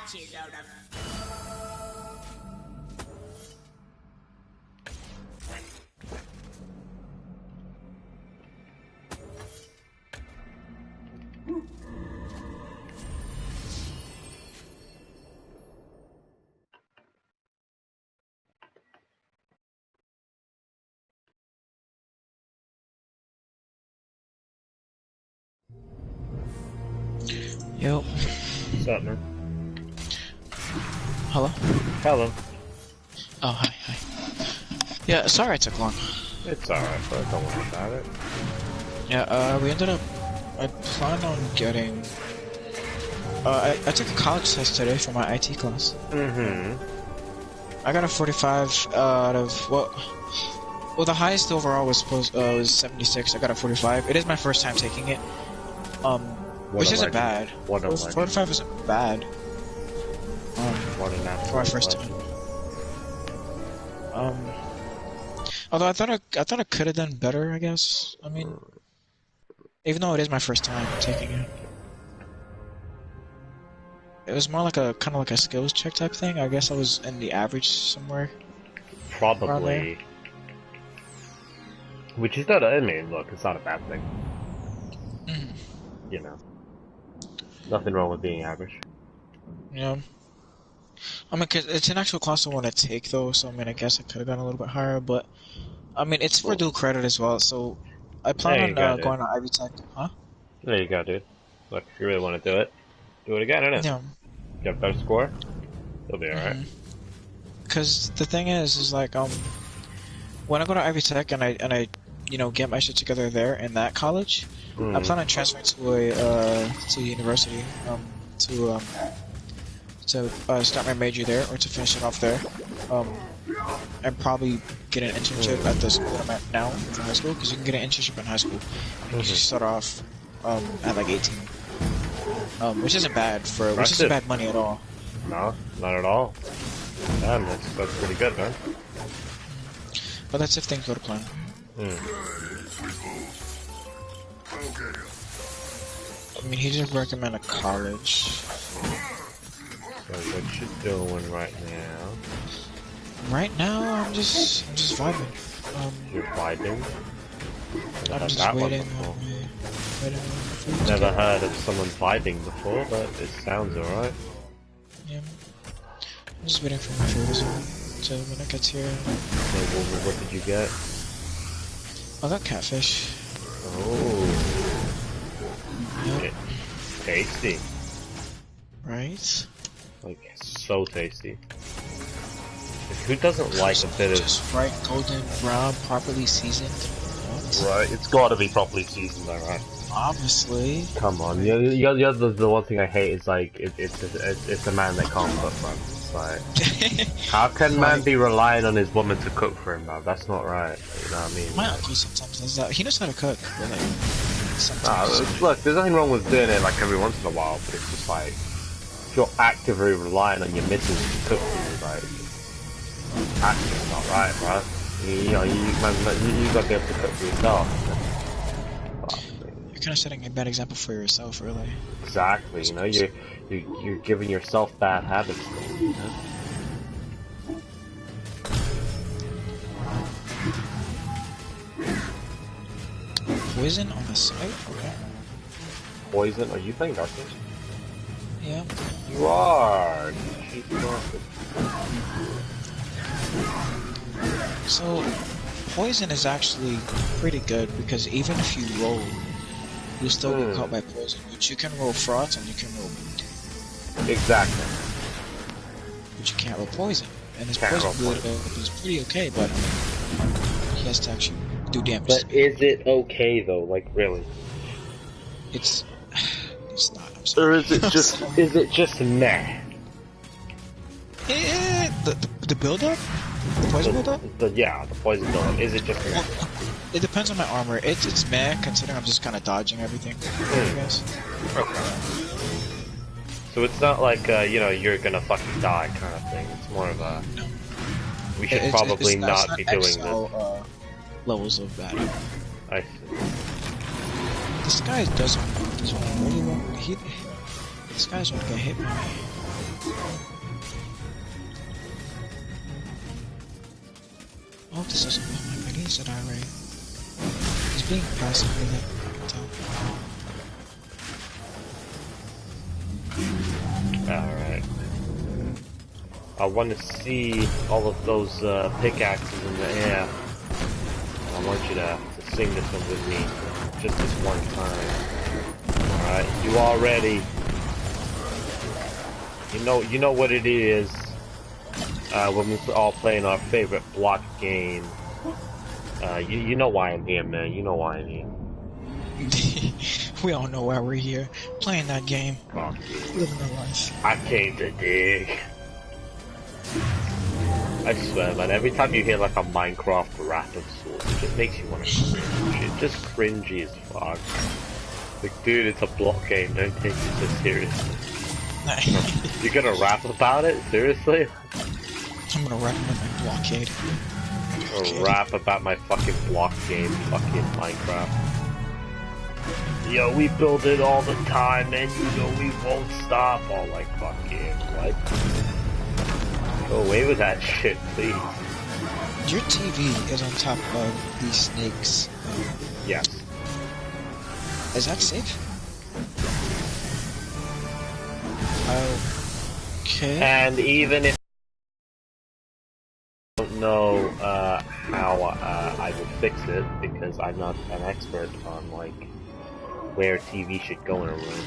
patches on them. Yo. What's up, man? Hello? Hello. Oh, hi. Yeah, sorry it took long. It's alright, but don't worry about it. Yeah, we ended up... I planned on getting... I took a college test today for my IT class. Mm-hmm. I got a 45 out of... Well, the highest overall was 76. I got a 45. It is my first time taking it. Which isn't bad. 45 isn't bad. For my first time. Although I thought I could have done better, I guess. I mean, even though it is my first time taking it, it was more like a kind of like a skills check type thing. I guess I was in the average somewhere. Probably. Which is not. I mean, look, it's not a bad thing. You know, nothing wrong with being average. Yeah. I mean, 'cause it's an actual class I want to take, though, so I mean, I guess I could have gone a little bit higher, but I mean, it's for dual credit as well, so I plan on going to Ivy Tech. Huh? There you go, dude. Look, if you really want to do it again, innit? Yeah. Get a better score, you'll be alright. Because the thing is like, when I go to Ivy Tech and I, you know, get my shit together there in that college, I plan on transferring to a university, to start my major there, or to finish it off there, and probably get an internship at the school I'm at now for high school, because you can get an internship in high school. You start off at like 18, which isn't bad which isn't bad money at all. No, not at all. Damn, that's pretty good, man. But that's if things go to plan. I mean, he didn't recommend a college. So what you doing right now? Right now, I'm just vibing. You're vibing? I'm just waiting on food. Never heard of someone vibing before, but it sounds alright. Yeah. I'm just waiting for my food as well. So when it gets here... So what did you get? I got catfish. Oh. Yep. Tasty. Right? Like, so tasty. Like, who doesn't like a bit of... Just right, golden brown, properly seasoned. What? Right, it's gotta be properly seasoned, though, right? Obviously. Come on, the one thing I hate is like, it's a man that can't cook, man. It's like, how can man be relying on his woman to cook for him, man? That's not right, you know what I mean? My uncle sometimes does that. He knows how to cook, but like, sometimes... look, there's nothing wrong with doing it like every once in a while, but it's just like, if you're actively relying on your missus to cook for you, like, that's just not right, bro. You know, you gotta be able to cook for yourself. You're kind of setting a bad example for yourself, really. Exactly, you know, you're giving yourself bad habits. You know? Poison on the site? Okay. Poison? Are you playing Darkness? Yeah. You are! So, poison is actually pretty good, because even if you roll, you'll still get caught by poison, but you can roll frauds and you can roll wound. Exactly. But you can't roll poison. And his poison build is pretty okay, but I mean, he has to actually do damage. But is it okay though? Like really? It's not. I'm sorry. Or is it just meh? The build up? The poison build up? Yeah, the poison build up. Is it just meh? It depends on my armor. It's meh, considering I'm just kind of dodging everything. I guess. Okay. So it's not like, you know, you're gonna fucking die kind of thing. It's more of a... No. We should probably not be doing this. Levels of battle. I see. This guy doesn't really want... This guy's want to get hit by me. Oh, this doesn't look like my gaze that I already. He's being passive with it, I can tell. Alright. I want to see all of those pickaxes in the air. I want you to sing this one with me. Just this one time. Alright, you all ready? You know what it is when we're all playing our favorite block game. You know why I'm here, man. You know why I'm here. We all know why we're here. Playing that game. Oh, Living our life. I came to dig. I swear, man, every time you hear like a Minecraft rap of sorts, it just makes you want to cringe. It's just cringy as fuck. Like, dude, it's a block game, don't take it so seriously. You're gonna rap about it? Seriously? I'm gonna rap about my blockade. Or rap about my fucking block game, fucking Minecraft. Yo, we build it all the time, and you know we won't stop. All like, fucking, what? Go away with that shit, please. Your TV is on top of these snakes. Yes. Is that safe? Okay. And even if I don't know how I will fix it, because I'm not an expert on like where TV should go in a room.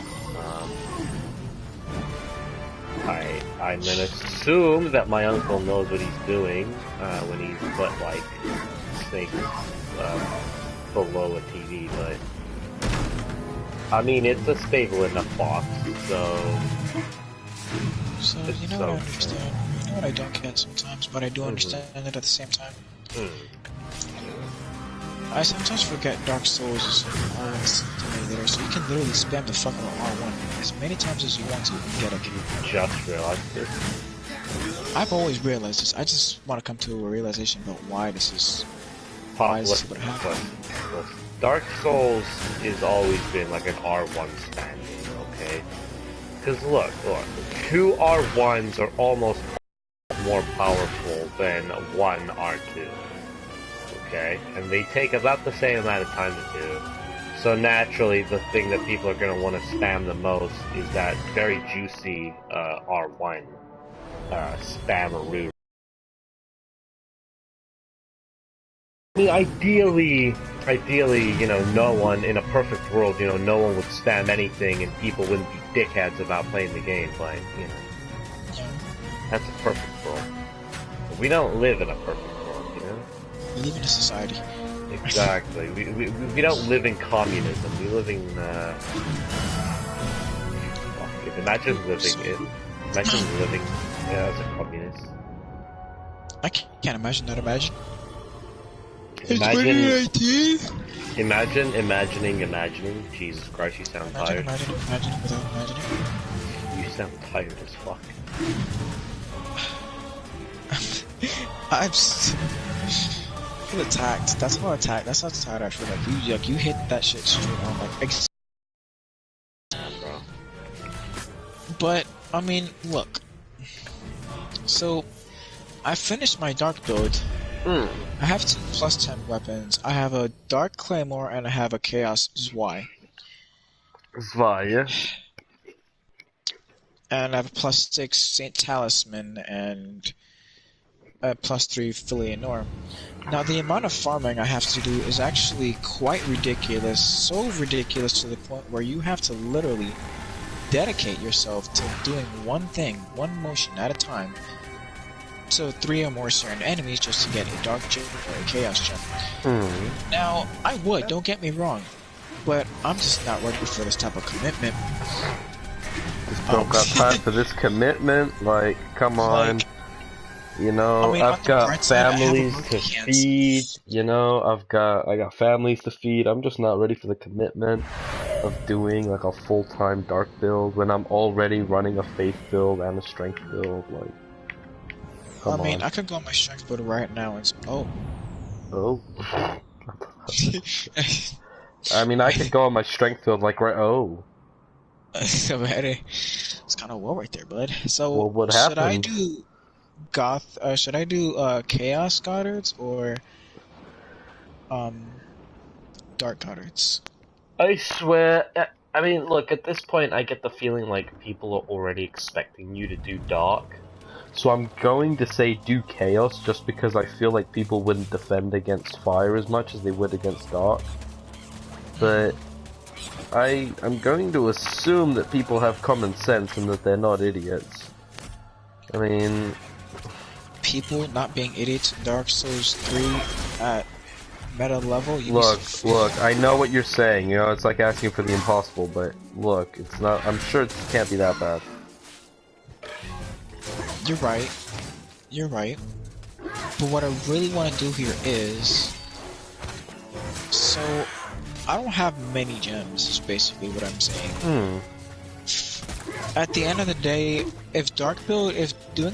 I'm gonna assume that my uncle knows what he's doing when he's put like snakes below a TV, but I mean it's a stable enough box, so you know what I understand. You know what I don't get sometimes, but I do understand it at the same time. I sometimes forget Dark Souls is R1 simulator, so you can literally spam the fucking R1 as many times as you want to and get a kill. Just realized this. I've always realized this. I just want to come to a realization about why this is. What happened. Dark Souls has always been like an R1 standing, okay? Because look, 2 R1s are almost more powerful than 1 R2. Okay, and they take about the same amount of time to do. So naturally, the thing that people are going to want to spam the most is that very juicy R1 spammeroo. I mean, ideally, you know, no one, in a perfect world, you know, no one would spam anything and people wouldn't be dickheads about playing the game, but, you know, that's a perfect world. But we don't live in a perfect world, you know? We live in a society. Exactly. We don't live in communism. We live in imagine living as a communist. I can't imagine that. Imagine. Imagining. Jesus Christ, you sound tired. Imagine without imagining. You sound tired as fuck. I'm feel attacked. That's how attacked. That's how tired I feel. Like you hit that shit straight on. Like, but I mean, look. So I finished my dark build. I have 2 +10 weapons. I have a dark claymore and I have a chaos Zwei. Yeah. And I have a +6 Saint Talisman and a +3 Philia Norm. Now the amount of farming I have to do is actually quite ridiculous. So ridiculous to the point where you have to literally dedicate yourself to doing one thing, one motion at a time, to 3 or more certain enemies just to get a dark gem or a chaos gem. Now, I would, don't get me wrong, but I'm just not ready for this type of commitment. Just don't got time for this commitment, like, come on. Like, you know, I mean, I've got families to hands. feed, you know, I got families to feed. I'm just not ready for the commitment of doing like a full-time dark build when I'm already running a faith build and a strength build, like, come on. I could go on my strength build right now and I mean, I could go on my strength build like it's kind on a wall right there, bud. So Well, what should I happened? do Goth? Should I do Chaos Goddards or Dark Goddards? I swear. I mean, look, at this point, I get the feeling like people are already expecting you to do Dark. So I'm going to say do Chaos, just because I feel like people wouldn't defend against Fire as much as they would against Dark. But I'm going to assume that people have common sense and that they're not idiots. I mean... People not being idiots in Dark Souls 3 at meta level? Look, I know what you're saying, you know, it's like asking for the impossible, but look, it's not, I'm sure it can't be that bad. You're right. You're right. But what I really want to do here is... So, I don't have many gems, is basically what I'm saying. At the end of the day, if doing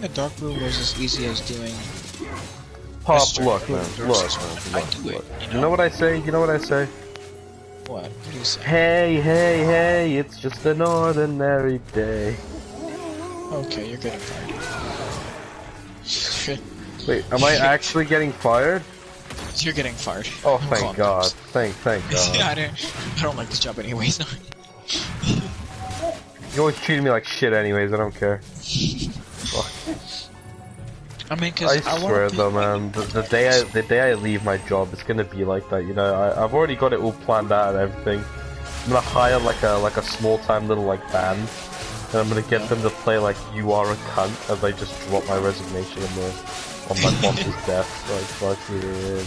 a dark build was as easy as doing... Look, man, look. You know what I say? You know what I say? What? What do you say? Hey, hey, hey, it's just an ordinary day. Okay, you're getting fired. Wait, am I actually getting fired? You're getting fired. Oh, thank God. Thank God. I don't like this job anyways. You always treated me like shit anyways, I don't care. Fuck. I mean, cause I swear though, man, the day I leave my job, it's gonna be like that. You know, I've already got it all planned out and everything. I'm gonna hire like a small time little like band, and I'm gonna get them to play like "You Are a Cunt" as I just drop my resignation on my boss's desk. Like fucking,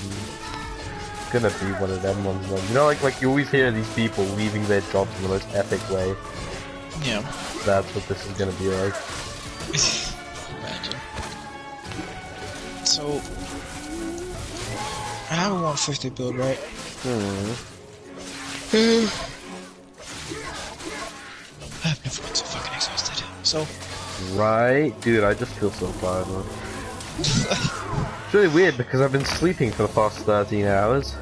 it's gonna be one of them ones. Man. You know, like you always hear these people leaving their jobs in the most epic way. Yeah. That's what this is gonna be like. Imagine. So, I have a 150 build, right? I've never been so fucking exhausted. So, right, dude, I just feel so tired, man. It's really weird because I've been sleeping for the past 13 hours.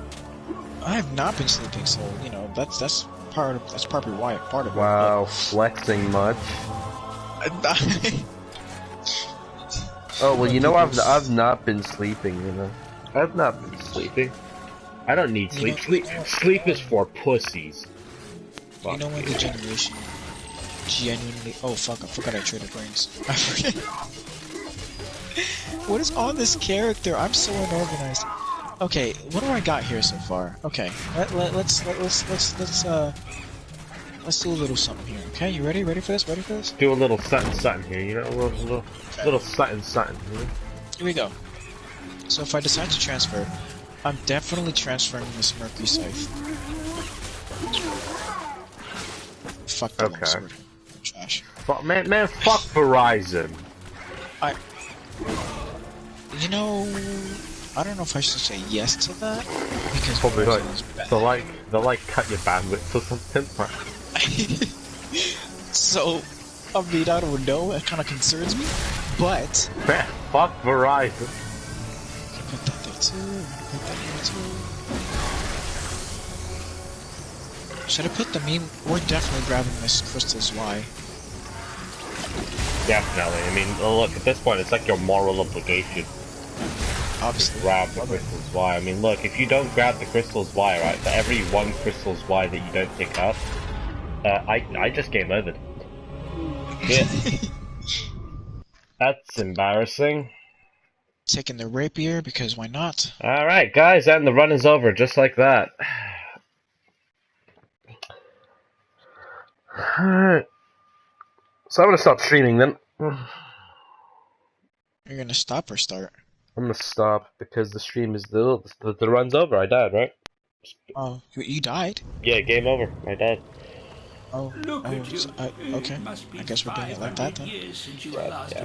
I have not been sleeping, so you know that's probably why part of it. Wow, flexing much. Oh well, you know I've not been sleeping. You know, I've not been sleeping. I don't need sleep. Sleep is for pussies. You know when the generation genuinely... Oh fuck, I forgot I traded brains. I forget. What is on this character? I'm so unorganized. Okay, what do I got here so far? Okay, let's do a little something here. Okay, you ready? Ready for this? Ready for this? Do a little something here, you know, a little something. You know? Here we go. So if I decide to transfer, I'm definitely transferring this Mercury Scythe. Fuck the long sword. Trash. But man, fuck Verizon. You know, I don't know if I should say yes to that because probably like they'll like cut your bandwidth or something. So, I mean, I don't know. It kind of concerns me, but man, fuck Verizon. Put that there too. Put that there too. Should I put the meme? We're definitely grabbing this Crystal's Y. Definitely. I mean, look, at this point, it's like your moral obligation. Obviously. Grab the Crystal's Y. I mean, look, if you don't grab the Crystal's Y, right, for every one Crystal's Y that you don't pick up, I just game over. Yeah. That's embarrassing. Taking the rapier, because why not? Alright, guys, and the run is over, just like that. Alright. So I'm gonna stop streaming then. You're gonna stop or start? I'm gonna stop because the stream is the run's over. I died, right? Oh, you died? Yeah, game over. I died. Oh, okay. I guess we're doing it like that then. Years since you were last